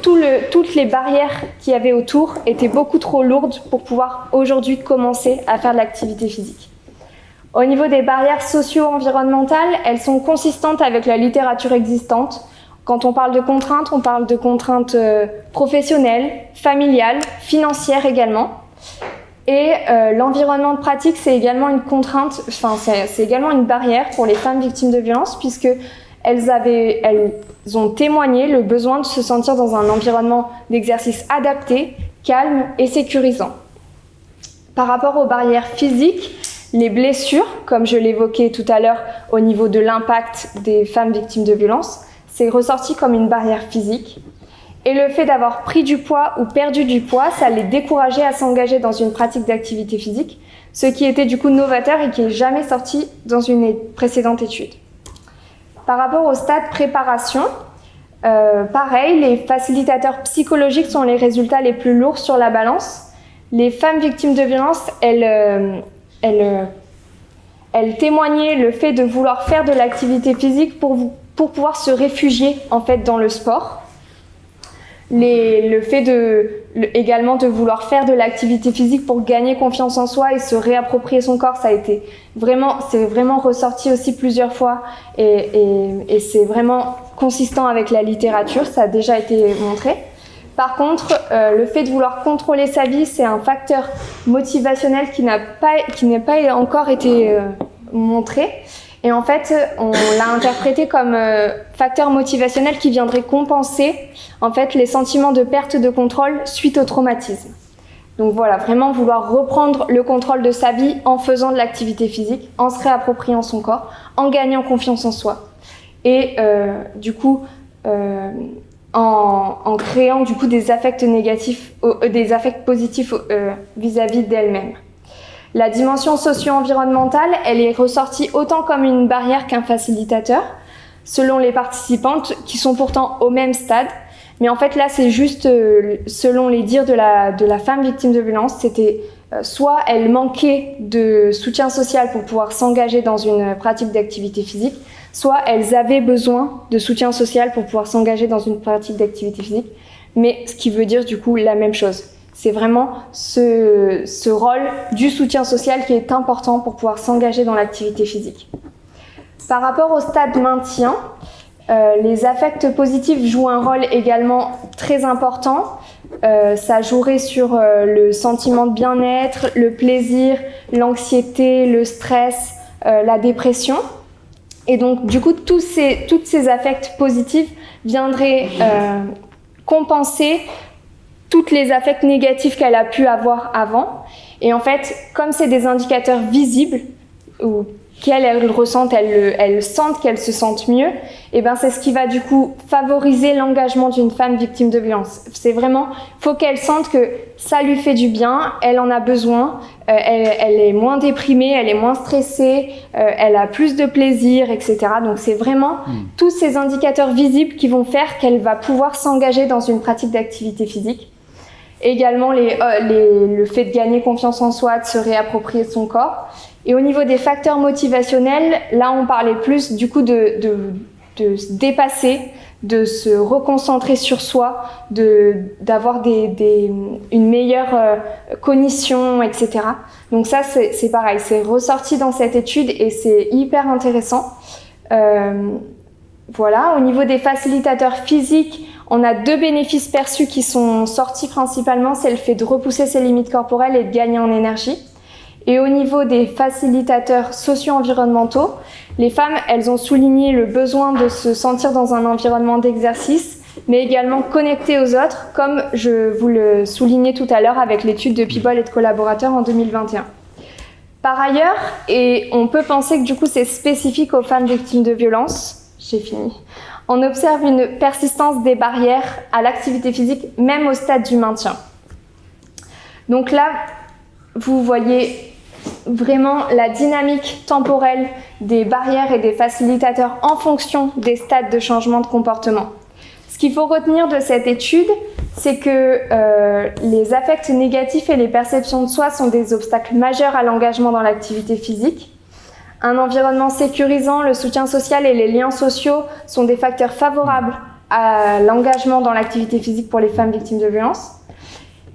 toutes les barrières qu'il y avait autour étaient beaucoup trop lourdes pour pouvoir aujourd'hui commencer à faire de l'activité physique. Au niveau des barrières socio-environnementales, elles sont consistantes avec la littérature existante. Quand on parle de contraintes professionnelles, familiales, financières également. Et l'environnement de pratique, c'est également une contrainte, enfin c'est également une barrière pour les femmes victimes de violences, puisque elles ont témoigné le besoin de se sentir dans un environnement d'exercice adapté, calme et sécurisant. Par rapport aux barrières physiques, les blessures, comme je l'évoquais tout à l'heure au niveau de l'impact des femmes victimes de violences, c'est ressorti comme une barrière physique. Et le fait d'avoir pris du poids ou perdu du poids, ça les décourageait à s'engager dans une pratique d'activité physique, ce qui était du coup novateur et qui n'est jamais sorti dans une précédente étude. Par rapport au stade préparation, pareil, les facilitateurs psychologiques sont les résultats les plus lourds sur la balance. Les femmes victimes de violences, elles témoignaient le fait de vouloir faire de l'activité physique pour pouvoir se réfugier en fait dans le sport. Le fait également de vouloir faire de l'activité physique pour gagner confiance en soi et se réapproprier son corps, c'est vraiment ressorti aussi plusieurs fois et c'est vraiment consistant avec la littérature, ça a déjà été montré. Par contre, le fait de vouloir contrôler sa vie, c'est un facteur motivationnel qui n'a pas encore été montré. Et en fait, on l'a interprété comme facteur motivationnel qui viendrait compenser en fait les sentiments de perte de contrôle suite au traumatisme. Donc voilà, vraiment vouloir reprendre le contrôle de sa vie en faisant de l'activité physique, en se réappropriant son corps, en gagnant confiance en soi. Et du coup, en créant du coup des affects négatifs, des affects positifs vis-à-vis d'elle-même. La dimension socio-environnementale, elle est ressortie autant comme une barrière qu'un facilitateur, selon les participantes qui sont pourtant au même stade. Mais en fait, là, c'est juste selon les dires de la femme victime de violence, c'était soit elle manquait de soutien social pour pouvoir s'engager dans une pratique d'activité physique, soit elles avaient besoin de soutien social pour pouvoir s'engager dans une pratique d'activité physique, mais ce qui veut dire du coup la même chose. C'est vraiment ce rôle du soutien social qui est important pour pouvoir s'engager dans l'activité physique. Par rapport au stade maintien, les affects positifs jouent un rôle également très important. Ça jouerait sur le sentiment de bien-être, le plaisir, l'anxiété, le stress, la dépression. Et donc, du coup, tous ces affects positifs viendraient compenser toutes les affects négatifs qu'elle a pu avoir avant. Et en fait, comme c'est des indicateurs visibles, ou qu'elles ressentent, elles sentent qu'elles se sentent mieux, et ben c'est ce qui va du coup favoriser l'engagement d'une femme victime de violence. C'est vraiment, faut qu'elle sente que ça lui fait du bien, elle en a besoin, elle est moins déprimée, elle est moins stressée, elle a plus de plaisir, etc. Donc c'est vraiment tous ces indicateurs visibles qui vont faire qu'elle va pouvoir s'engager dans une pratique d'activité physique. Également le fait de gagner confiance en soi, de se réapproprier son corps. Et au niveau des facteurs motivationnels, là on parlait plus du coup de se dépasser, de se reconcentrer sur soi, d'avoir une meilleure cognition, etc. Donc ça c'est pareil, c'est ressorti dans cette étude et c'est hyper intéressant. Voilà, au niveau des facilitateurs physiques, on a 2 bénéfices perçus qui sont sortis principalement, c'est le fait de repousser ses limites corporelles et de gagner en énergie. Et au niveau des facilitateurs socio-environnementaux, les femmes, elles ont souligné le besoin de se sentir dans un environnement d'exercice, mais également connectées aux autres, comme je vous le soulignais tout à l'heure avec l'étude de Pibol et de collaborateurs en 2021. Par ailleurs, et on peut penser que du coup c'est spécifique aux femmes victimes de violences, j'ai fini, on observe une persistance des barrières à l'activité physique, même au stade du maintien. Donc là, vous voyez vraiment la dynamique temporelle des barrières et des facilitateurs en fonction des stades de changement de comportement. Ce qu'il faut retenir de cette étude, c'est que les affects négatifs et les perceptions de soi sont des obstacles majeurs à l'engagement dans l'activité physique. Un environnement sécurisant, le soutien social et les liens sociaux sont des facteurs favorables à l'engagement dans l'activité physique pour les femmes victimes de violences.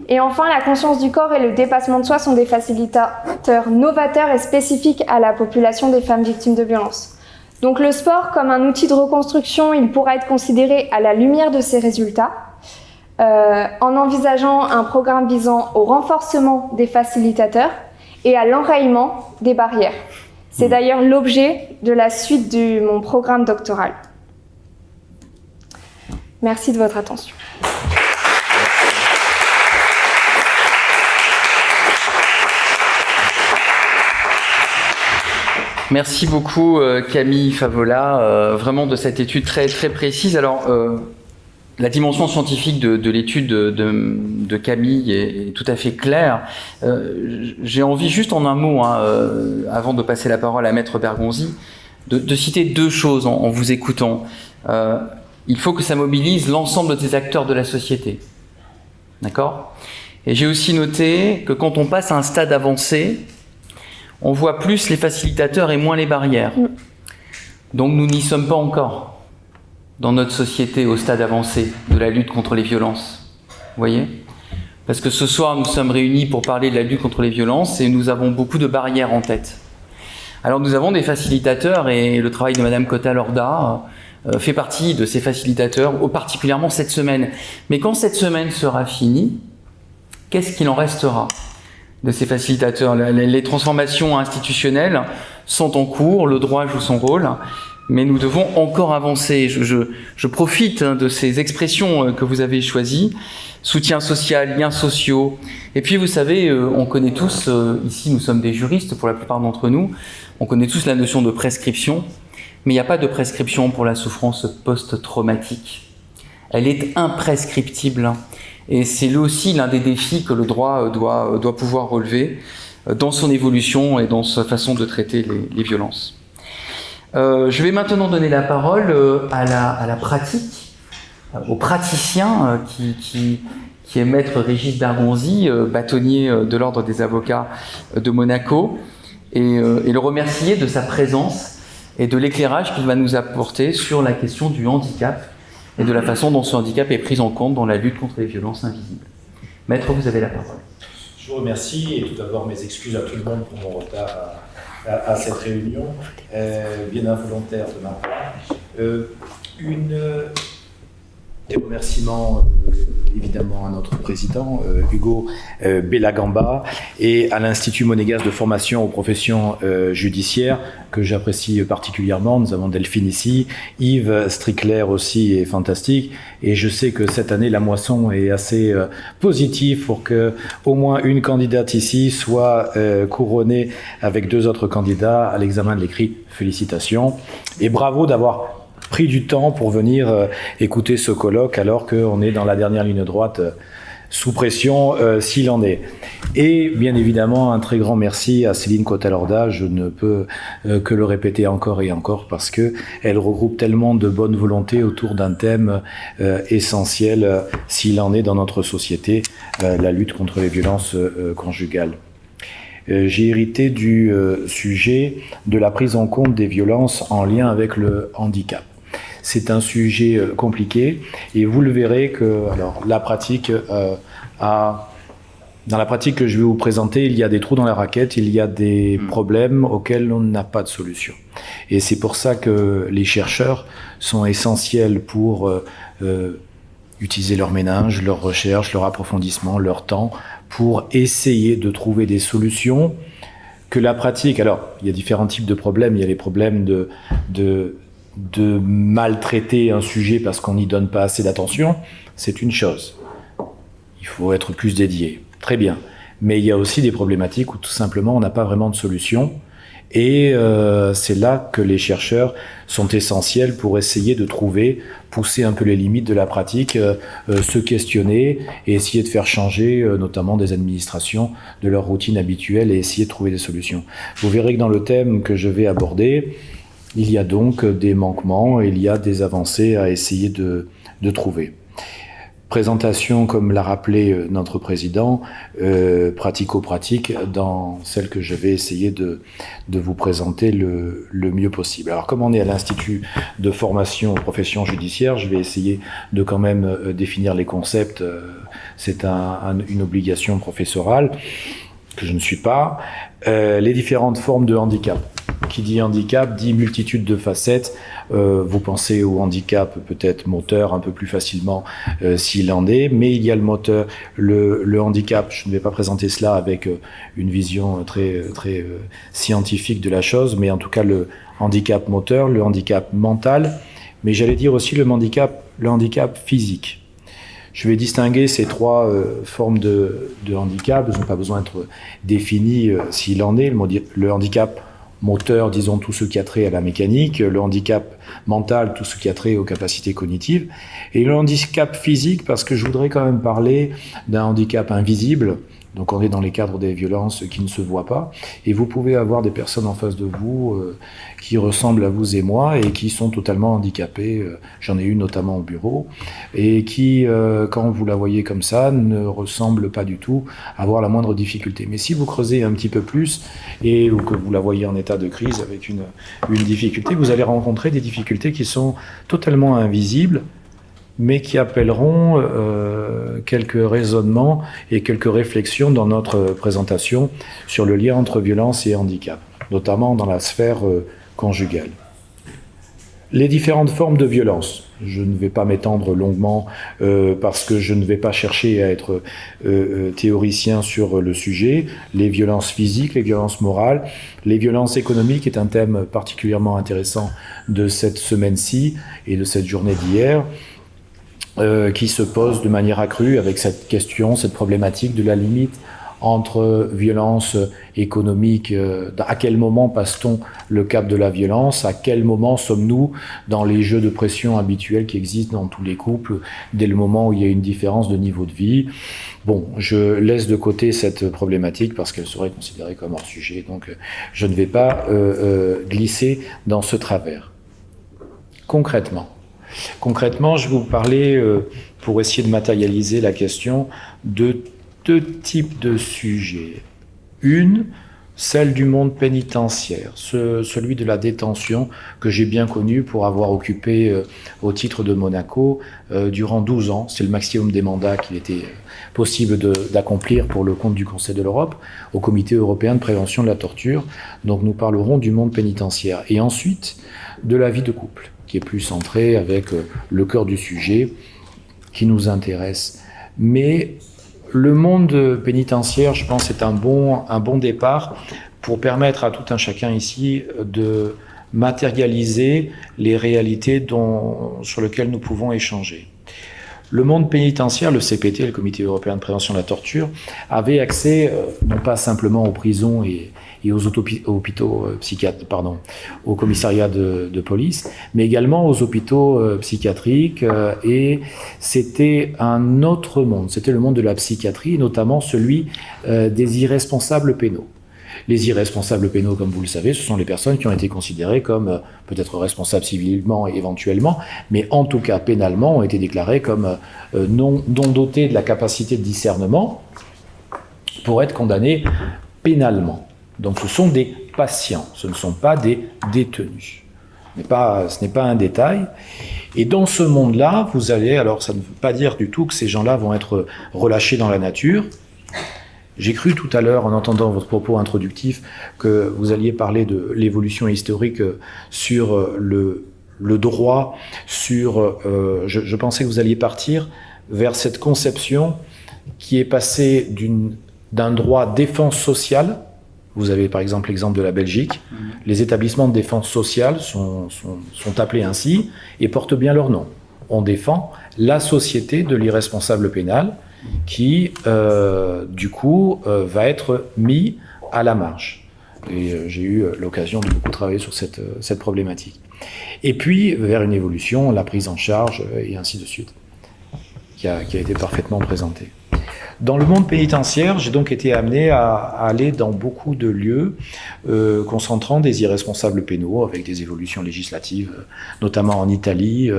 Et enfin, la conscience du corps et le dépassement de soi sont des facilitateurs novateurs et spécifiques à la population des femmes victimes de violences. Donc le sport, comme un outil de reconstruction, il pourra être considéré à la lumière de ces résultats. en envisageant un programme visant au renforcement des facilitateurs et à l'enrayement des barrières. C'est d'ailleurs l'objet de la suite de mon programme doctoral. Merci de votre attention. Merci beaucoup Camille Favola, vraiment de cette étude très, très précise. Alors, la dimension scientifique de l'étude de Camille est tout à fait claire. J'ai envie juste en un mot, avant de passer la parole à Maître Bergonzi, de citer deux choses en vous écoutant. Il faut que ça mobilise l'ensemble des acteurs de la société. D'accord ? Et j'ai aussi noté que quand on passe à un stade avancé, on voit plus les facilitateurs et moins les barrières. Donc nous n'y sommes pas encore dans notre société au stade avancé de la lutte contre les violences. Vous voyez ? Parce que ce soir, nous sommes réunis pour parler de la lutte contre les violences et nous avons beaucoup de barrières en tête. Alors nous avons des facilitateurs et le travail de Madame Cota-Lorda fait partie de ces facilitateurs, particulièrement cette semaine. Mais quand cette semaine sera finie, qu'est-ce qu'il en restera de ces facilitateurs ? Les transformations institutionnelles sont en cours, le droit joue son rôle, mais nous devons encore avancer. Je profite de ces expressions que vous avez choisies, soutien social, liens sociaux. Et puis vous savez, on connaît tous, ici nous sommes des juristes pour la plupart d'entre nous, on connaît tous la notion de prescription, mais il n'y a pas de prescription pour la souffrance post-traumatique. Elle est imprescriptible. Et c'est là aussi l'un des défis que le droit doit pouvoir relever dans son évolution et dans sa façon de traiter les violences. Je vais maintenant donner la parole à la pratique, au praticien qui est Maître Régis Bergonzi, bâtonnier de l'Ordre des avocats de Monaco, et le remercier de sa présence et de l'éclairage qu'il va nous apporter sur la question du handicap et de la façon dont ce handicap est pris en compte dans la lutte contre les violences invisibles. Maître, vous avez la parole. Je vous remercie et tout d'abord mes excuses à tout le monde pour mon retard à cette réunion, bien involontaire de ma part. Des remerciements évidemment à notre président Hugo Bellagamba et à l'Institut monégasque de formation aux professions judiciaires que j'apprécie particulièrement. Nous avons Delphine ici, Yves Strickler aussi est fantastique et je sais que cette année la moisson est assez positive pour que au moins une candidate ici soit couronnée avec deux autres candidats à l'examen de l'écrit. Félicitations et bravo d'avoir pris du temps pour venir écouter ce colloque alors qu'on est dans la dernière ligne droite sous pression s'il en est. Et bien évidemment un très grand merci à Céline Cota-Lorda, je ne peux que le répéter encore et encore parce qu'elle regroupe tellement de bonne volonté autour d'un thème essentiel s'il en est dans notre société, la lutte contre les violences conjugales. J'ai hérité du sujet de la prise en compte des violences en lien avec le handicap. C'est un sujet compliqué et vous le verrez que la pratique dans la pratique que je vais vous présenter, il y a des trous dans la raquette, il y a des problèmes auxquels on n'a pas de solution. Et c'est pour ça que les chercheurs sont essentiels pour utiliser leur méninge, leur recherche, leur approfondissement, leur temps pour essayer de trouver des solutions que la pratique... Alors, il y a différents types de problèmes. Il y a les problèmes de maltraiter un sujet parce qu'on n'y donne pas assez d'attention. C'est une chose. Il faut être plus dédié. Très bien. Mais il y a aussi des problématiques où tout simplement on n'a pas vraiment de solution. Et c'est là que les chercheurs sont essentiels pour essayer de trouver, pousser un peu les limites de la pratique, se questionner et essayer de faire changer notamment des administrations de leur routine habituelle et essayer de trouver des solutions. Vous verrez que dans le thème que je vais aborder, il y a donc des manquements, il y a des avancées à essayer de trouver. Présentation, comme l'a rappelé notre président, pratico-pratique, dans celle que je vais essayer de vous présenter le mieux possible. Alors, comme on est à l'Institut de formation aux professions judiciaires, je vais essayer de quand même définir les concepts. C'est une obligation professorale, que je ne suis pas. Les différentes formes de handicap. qui dit handicap dit multitude de facettes. Vous pensez au handicap peut-être moteur un peu plus facilement s'il en est, mais il y a le handicap, je ne vais pas présenter cela avec une vision très scientifique de la chose, mais en tout cas le handicap moteur, le handicap mental, mais j'allais dire aussi le handicap physique. Je vais distinguer ces trois formes de handicap. Elles n'ont pas besoin d'être définies s'il en est. Le handicap moteur, disons tout ce qui a trait à la mécanique. Le handicap mental, tout ce qui a trait aux capacités cognitives. Et le handicap physique, parce que je voudrais quand même parler d'un handicap invisible. Donc on est dans les cadres des violences qui ne se voient pas. Et vous pouvez avoir des personnes en face de vous qui ressemblent à vous et moi et qui sont totalement handicapées. J'en ai eu notamment au bureau. Et qui, quand vous la voyez comme ça, ne ressemble pas du tout à avoir la moindre difficulté. Mais si vous creusez un petit peu plus et ou que vous la voyez en état de crise avec une difficulté, vous allez rencontrer des difficultés qui sont totalement invisibles, mais qui appelleront quelques raisonnements et quelques réflexions dans notre présentation sur le lien entre violence et handicap, notamment dans la sphère conjugale. Les différentes formes de violence. Je ne vais pas m'étendre longuement parce que je ne vais pas chercher à être théoricien sur le sujet. Les violences physiques, les violences morales, les violences économiques est un thème particulièrement intéressant de cette semaine-ci et de cette journée d'hier. Qui se pose de manière accrue avec cette question, cette problématique de la limite entre violence économique. À quel moment passe-t-on le cap de la violence? À quel moment sommes-nous dans les jeux de pression habituels qui existent dans tous les couples dès le moment où il y a une différence de niveau de vie? Bon, je laisse de côté cette problématique parce qu'elle serait considérée comme hors sujet, donc je ne vais pas glisser dans ce travers. Concrètement, je vais vous parler, pour essayer de matérialiser la question, de deux types de sujets. Une, celle du monde pénitentiaire, celui de la détention que j'ai bien connu pour avoir occupé au titre de Monaco durant 12 ans. C'est le maximum des mandats qu'il était possible d'accomplir pour le compte du Conseil de l'Europe au Comité européen de prévention de la torture. Donc nous parlerons du monde pénitentiaire. Et ensuite, de la vie de couple, qui est plus centré avec le cœur du sujet qui nous intéresse. Mais le monde pénitentiaire, je pense, est un bon départ pour permettre à tout un chacun ici de matérialiser les réalités sur lesquelles nous pouvons échanger. Le monde pénitentiaire, le CPT, le Comité européen de prévention de la torture, avait accès non pas simplement aux prisons et aux hôpitaux au commissariat de police, mais également aux hôpitaux psychiatriques. Et c'était un autre monde, c'était le monde de la psychiatrie, notamment celui des irresponsables pénaux. Les irresponsables pénaux, comme vous le savez, ce sont les personnes qui ont été considérées comme peut-être responsables civilement éventuellement, mais en tout cas pénalement ont été déclarées comme non dotées de la capacité de discernement pour être condamnées pénalement. Donc ce sont des patients, ce ne sont pas des détenus. Ce n'est pas un détail. Et dans ce monde-là, vous allez, alors ça ne veut pas dire du tout que ces gens-là vont être relâchés dans la nature. J'ai cru tout à l'heure, en entendant votre propos introductif, que vous alliez parler de l'évolution historique sur le droit, je pensais que vous alliez partir vers cette conception qui est passée d'un droit défense sociale. Vous avez par exemple l'exemple de la Belgique. Les établissements de défense sociale sont appelés ainsi et portent bien leur nom. On défend la société de l'irresponsable pénal qui, du coup, va être mis à la marge. Et j'ai eu l'occasion de beaucoup travailler sur cette problématique. Et puis, vers une évolution, la prise en charge, et ainsi de suite, qui a été parfaitement présentée. Dans le monde pénitentiaire, j'ai donc été amené à aller dans beaucoup de lieux concentrant des irresponsables pénaux avec des évolutions législatives, notamment en Italie,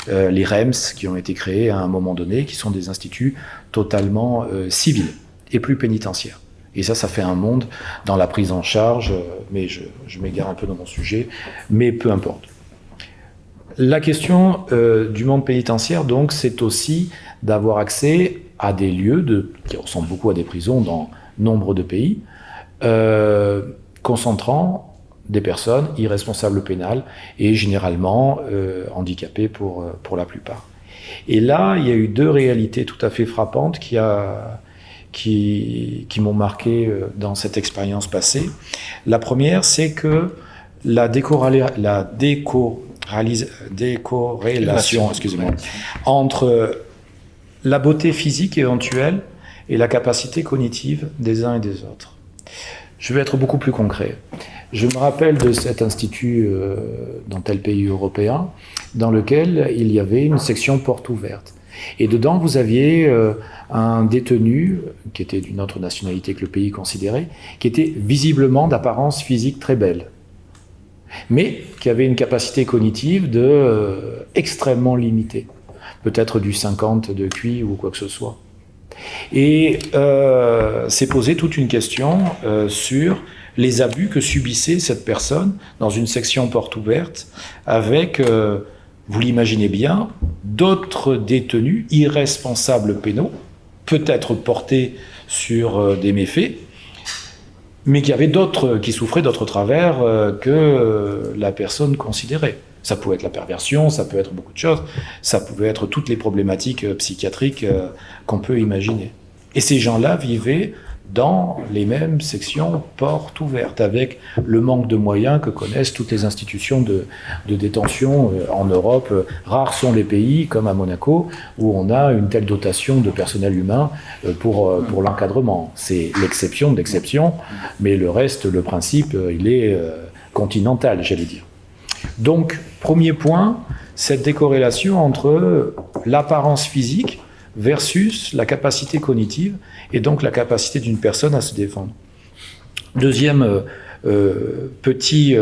les REMS qui ont été créés à un moment donné, qui sont des instituts totalement civils et plus pénitentiaires. Et ça fait un monde dans la prise en charge, mais je m'égare un peu dans mon sujet, mais peu importe. La question du monde pénitentiaire, donc, c'est aussi d'avoir accès à des lieux qui ressemblent beaucoup à des prisons dans nombre de pays, concentrant des personnes irresponsables pénales et généralement handicapées pour la plupart. Et là, il y a eu deux réalités tout à fait frappantes qui m'ont marqué dans cette expérience passée. La première, c'est que la décorrélation, excusez-moi, entre la beauté physique éventuelle et la capacité cognitive des uns et des autres. Je vais être beaucoup plus concret. Je me rappelle de cet institut dans tel pays européen dans lequel il y avait une section porte ouverte. Et dedans, vous aviez un détenu qui était d'une autre nationalité que le pays considéré, qui était visiblement d'apparence physique très belle, mais qui avait une capacité cognitive extrêmement limitée, peut-être du 50 de QI ou quoi que ce soit. Et s'est posé toute une question sur les abus que subissait cette personne dans une section porte ouverte avec, vous l'imaginez bien, d'autres détenus irresponsables pénaux, peut-être portés sur des méfaits, mais qui souffraient d'autres travers que la personne considérait. Ça pouvait être la perversion, ça peut être beaucoup de choses, ça pouvait être toutes les problématiques psychiatriques qu'on peut imaginer. Et ces gens-là vivaient dans les mêmes sections portes ouvertes, avec le manque de moyens que connaissent toutes les institutions de détention en Europe. Rares sont les pays, comme à Monaco, où on a une telle dotation de personnel humain pour l'encadrement. C'est l'exception d'exception, mais le reste, le principe, il est continental, j'allais dire. Donc, premier point, cette décorrélation entre l'apparence physique versus la capacité cognitive et donc la capacité d'une personne à se défendre. Deuxième petit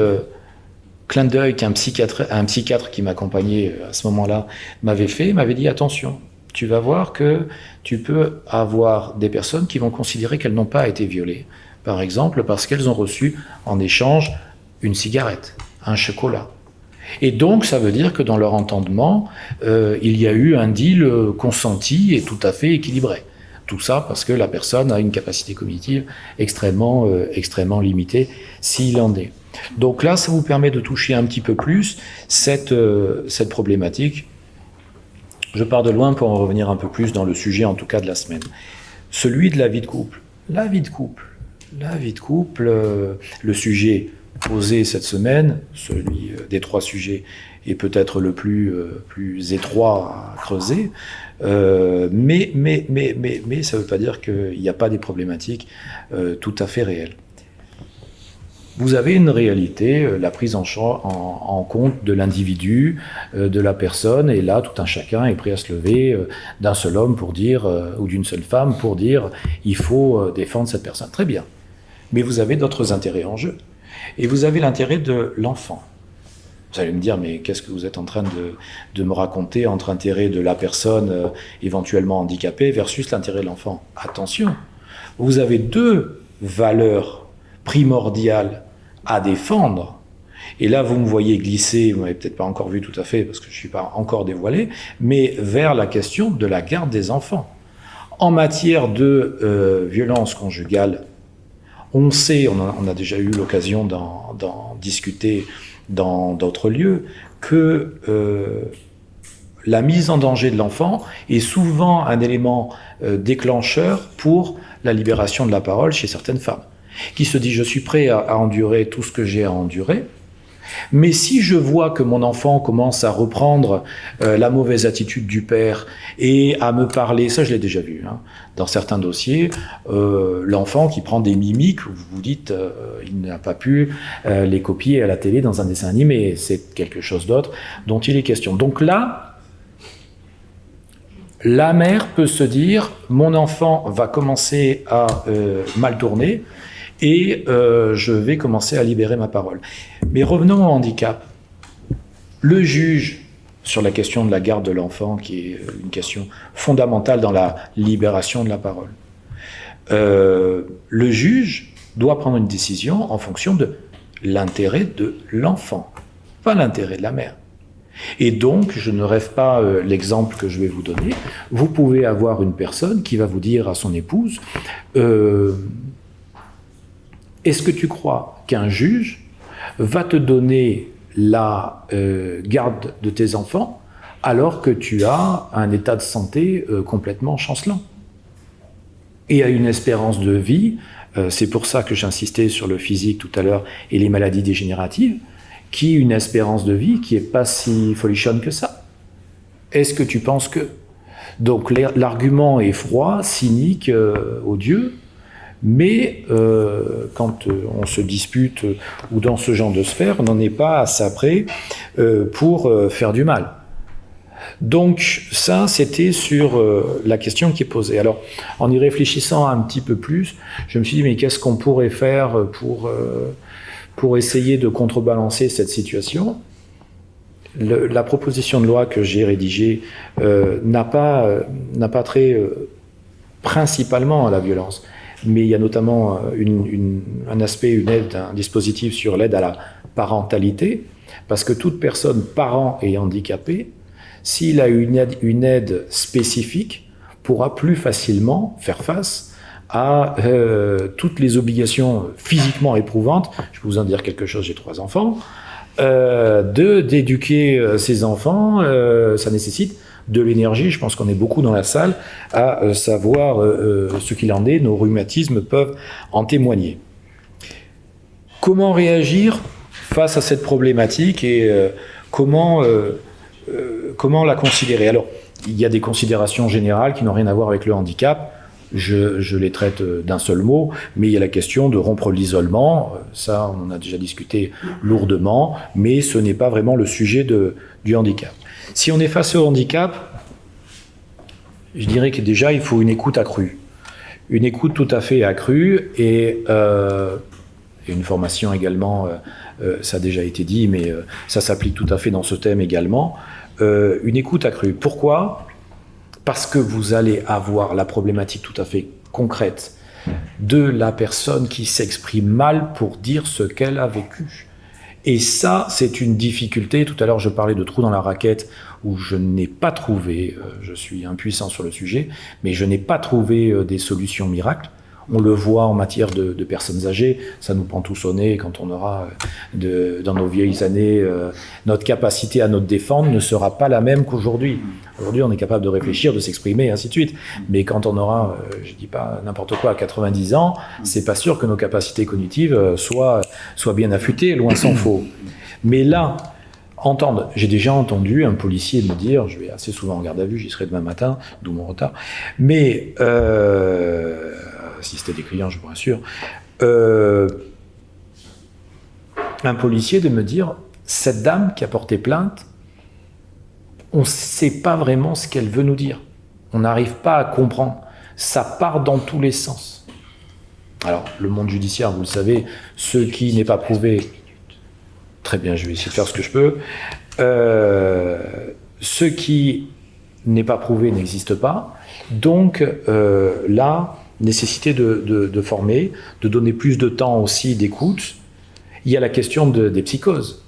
clin d'œil qu'un psychiatre qui m'accompagnait à ce moment-là m'avait dit attention, tu vas voir que tu peux avoir des personnes qui vont considérer qu'elles n'ont pas été violées, par exemple parce qu'elles ont reçu en échange une cigarette, un chocolat. Et donc, ça veut dire que dans leur entendement, il y a eu un deal consenti et tout à fait équilibré. Tout ça parce que la personne a une capacité cognitive extrêmement limitée, s'il en est. Donc là, ça vous permet de toucher un petit peu plus cette problématique. Je pars de loin pour en revenir un peu plus dans le sujet, en tout cas de la semaine. Celui de la vie de couple. La vie de couple, le sujet posé cette semaine, celui des trois sujets est peut-être le plus étroit à creuser, mais ça ne veut pas dire qu'il n'y a pas des problématiques tout à fait réelles. Vous avez une réalité, la prise en compte de l'individu, de la personne, et là, tout un chacun est prêt à se lever d'un seul homme pour dire, ou d'une seule femme pour dire, il faut défendre cette personne. Très bien. Mais vous avez d'autres intérêts en jeu. Et vous avez l'intérêt de l'enfant. Vous allez me dire, mais qu'est-ce que vous êtes en train de me raconter entre l'intérêt de la personne éventuellement handicapée versus l'intérêt de l'enfant? Attention, vous avez deux valeurs primordiales à défendre. Et là, vous me voyez glisser, vous ne m'avez peut-être pas encore vu tout à fait, parce que je ne suis pas encore dévoilé, mais vers la question de la garde des enfants. En matière de violence conjugale, on sait, on a déjà eu l'occasion d'en discuter dans d'autres lieux, que la mise en danger de l'enfant est souvent un élément déclencheur pour la libération de la parole chez certaines femmes, qui se dit « je suis prêt à endurer tout ce que j'ai à endurer ». Mais si je vois que mon enfant commence à reprendre la mauvaise attitude du père et à me parler, ça je l'ai déjà vu, dans certains dossiers, l'enfant qui prend des mimiques, vous vous dites il n'a pas pu les copier à la télé dans un dessin animé, c'est quelque chose d'autre dont il est question. Donc là, la mère peut se dire mon enfant va commencer à mal tourner, et je vais commencer à libérer ma parole. Mais revenons au handicap. Le juge, sur la question de la garde de l'enfant, qui est une question fondamentale dans la libération de la parole, le juge doit prendre une décision en fonction de l'intérêt de l'enfant, pas l'intérêt de la mère. Et donc, je ne rêve pas l'exemple que je vais vous donner. Vous pouvez avoir une personne qui va vous dire à son épouse est-ce que tu crois qu'un juge va te donner la garde de tes enfants alors que tu as un état de santé complètement chancelant. Et à une espérance de vie, c'est pour ça que j'insistais sur le physique tout à l'heure et les maladies dégénératives, qui une espérance de vie qui n'est pas si folichonne que ça. Est-ce que tu penses que... Donc l'argument est froid, cynique, odieux, mais quand on se dispute ou dans ce genre de sphère, on n'en est pas à ça près pour faire du mal. Donc ça, c'était sur la question qui est posée. Alors, en y réfléchissant un petit peu plus, je me suis dit, mais qu'est-ce qu'on pourrait faire pour essayer de contrebalancer cette situation ? La proposition de loi que j'ai rédigée n'a pas trait principalement à la violence, mais il y a notamment un aspect, une aide, un dispositif sur l'aide à la parentalité, parce que toute personne parent et handicapée, s'il a une aide spécifique, pourra plus facilement faire face à toutes les obligations physiquement éprouvantes. Je peux vous en dire quelque chose, j'ai 3 enfants. D'éduquer ses enfants, ça nécessite de l'énergie. Je pense qu'on est beaucoup dans la salle à savoir ce qu'il en est. Nos rhumatismes peuvent en témoigner. Comment réagir face à cette problématique et comment la considérer ? Alors, il y a des considérations générales qui n'ont rien à voir avec le handicap. Je les traite d'un seul mot, mais il y a la question de rompre l'isolement. Ça, on en a déjà discuté lourdement, mais ce n'est pas vraiment le sujet du handicap. Si on est face au handicap, je dirais que déjà, il faut une écoute accrue. Une écoute tout à fait accrue et une formation également, ça a déjà été dit, mais ça s'applique tout à fait dans ce thème également. Une écoute accrue. Pourquoi ? Parce que vous allez avoir la problématique tout à fait concrète de la personne qui s'exprime mal pour dire ce qu'elle a vécu. Et ça, c'est une difficulté. Tout à l'heure, je parlais de trous dans la raquette où je n'ai pas trouvé, je suis impuissant sur le sujet, mais je n'ai pas trouvé des solutions miracles. On le voit en matière de personnes âgées, ça nous prend tous au nez quand on aura, dans nos vieilles années, notre capacité à nous défendre ne sera pas la même qu'aujourd'hui. Aujourd'hui, on est capable de réfléchir, de s'exprimer, et ainsi de suite. Mais quand on aura, je dis pas n'importe quoi, à 90 ans, c'est pas sûr que nos capacités cognitives soient bien affûtées, loin s'en faut. Mais là, j'ai déjà entendu un policier me dire, je vais assez souvent en garde à vue, j'y serai demain matin, d'où mon retard, mais si c'était des clients, je vous rassure, un policier de me dire, cette dame qui a porté plainte, on ne sait pas vraiment ce qu'elle veut nous dire. On n'arrive pas à comprendre. Ça part dans tous les sens. Alors, le monde judiciaire, vous le savez, ce qui n'est pas prouvé, très bien, je vais essayer de faire ce que je peux. Ce qui n'est pas prouvé n'existe pas. Donc, là, nécessité de former, de donner plus de temps aussi d'écoute. Il y a la question des psychoses.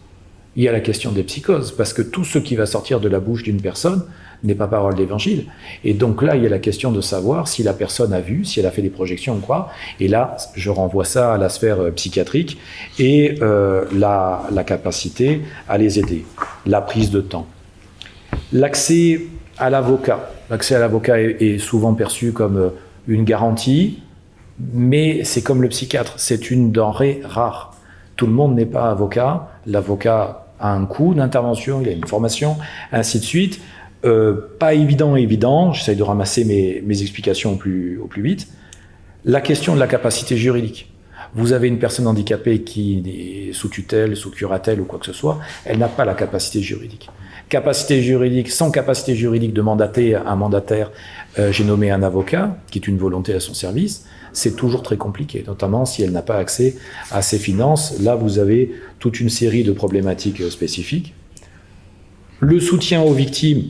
Il y a la question des psychoses, parce que tout ce qui va sortir de la bouche d'une personne n'est pas parole d'évangile. Et donc là, il y a la question de savoir si la personne a vu, si elle a fait des projections ou quoi. Et là, je renvoie ça à la sphère psychiatrique et la capacité à les aider, la prise de temps. L'accès à l'avocat. L'accès à l'avocat est souvent perçu comme une garantie, mais c'est comme le psychiatre, c'est une denrée rare. Tout le monde n'est pas avocat. L'avocat a un coût d'intervention, il a une formation, ainsi de suite. Pas évident, j'essaye de ramasser mes explications au plus vite. La question de la capacité juridique. Vous avez une personne handicapée qui est sous tutelle, sous curatelle ou quoi que ce soit, elle n'a pas la capacité juridique. Sans capacité juridique de mandater un mandataire, j'ai nommé un avocat, qui est une volonté à son service, c'est toujours très compliqué, notamment si elle n'a pas accès à ses finances. Là, vous avez toute une série de problématiques spécifiques. Le soutien aux victimes,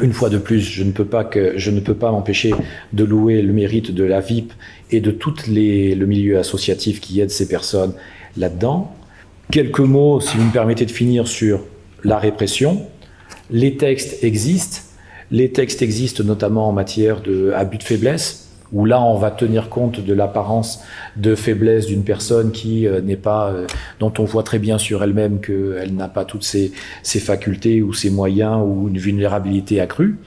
une fois de plus, je ne peux pas m'empêcher de louer le mérite de la VIP et de tout le milieu associatif qui aide ces personnes là-dedans. Quelques mots, si vous me permettez de finir, sur la répression. Les textes existent notamment en matière d'abus de faiblesse. où là on va tenir compte de l'apparence de faiblesse d'une personne qui n'est pas, dont on voit très bien sur elle-même qu'elle n'a pas toutes ses facultés ou ses moyens ou une vulnérabilité accrue.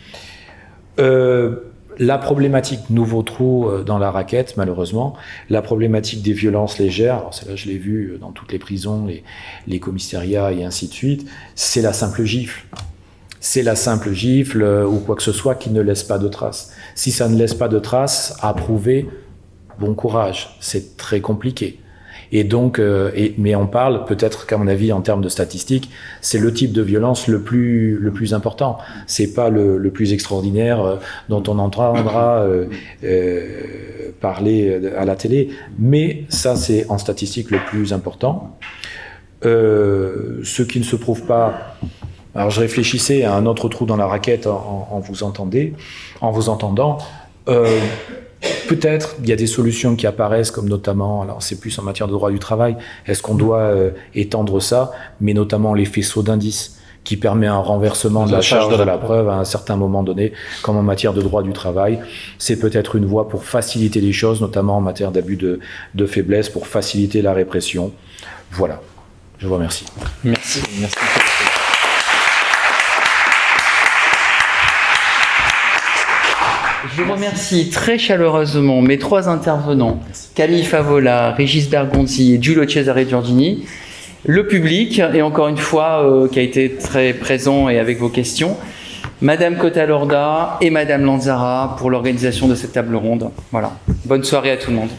La problématique nouveau trou dans la raquette, malheureusement, la problématique des violences légères, alors celle-là je l'ai vu dans toutes les prisons, les commissariats et ainsi de suite, c'est la simple gifle. C'est la simple gifle ou quoi que ce soit qui ne laisse pas de traces. Si ça ne laisse pas de traces, à prouver, bon courage, c'est très compliqué. Et donc, mais on parle peut-être qu'à mon avis, en termes de statistiques, c'est le type de violence le plus important. C'est pas le plus extraordinaire dont on entendra parler à la télé, mais ça c'est en statistique le plus important. Ce qui ne se prouve pas. Alors je réfléchissais à un autre trou dans la raquette en vous entendant. Peut-être il y a des solutions qui apparaissent, comme notamment, alors c'est plus en matière de droit du travail, est-ce qu'on doit étendre ça, mais notamment les faisceaux d'indices qui permet un renversement de la charge de la preuve à un certain moment donné, comme en matière de droit du travail. C'est peut-être une voie pour faciliter les choses, notamment en matière d'abus de faiblesse, pour faciliter la répression. Voilà, je vous remercie. Merci. Je remercie très chaleureusement mes 3 intervenants, Camille Favola, Régis Bergonzi et Giulio Cesare Giorgini, le public, et encore une fois, qui a été très présent et avec vos questions, Madame Cotalorda et Madame Lanzara pour l'organisation de cette table ronde. Voilà. Bonne soirée à tout le monde.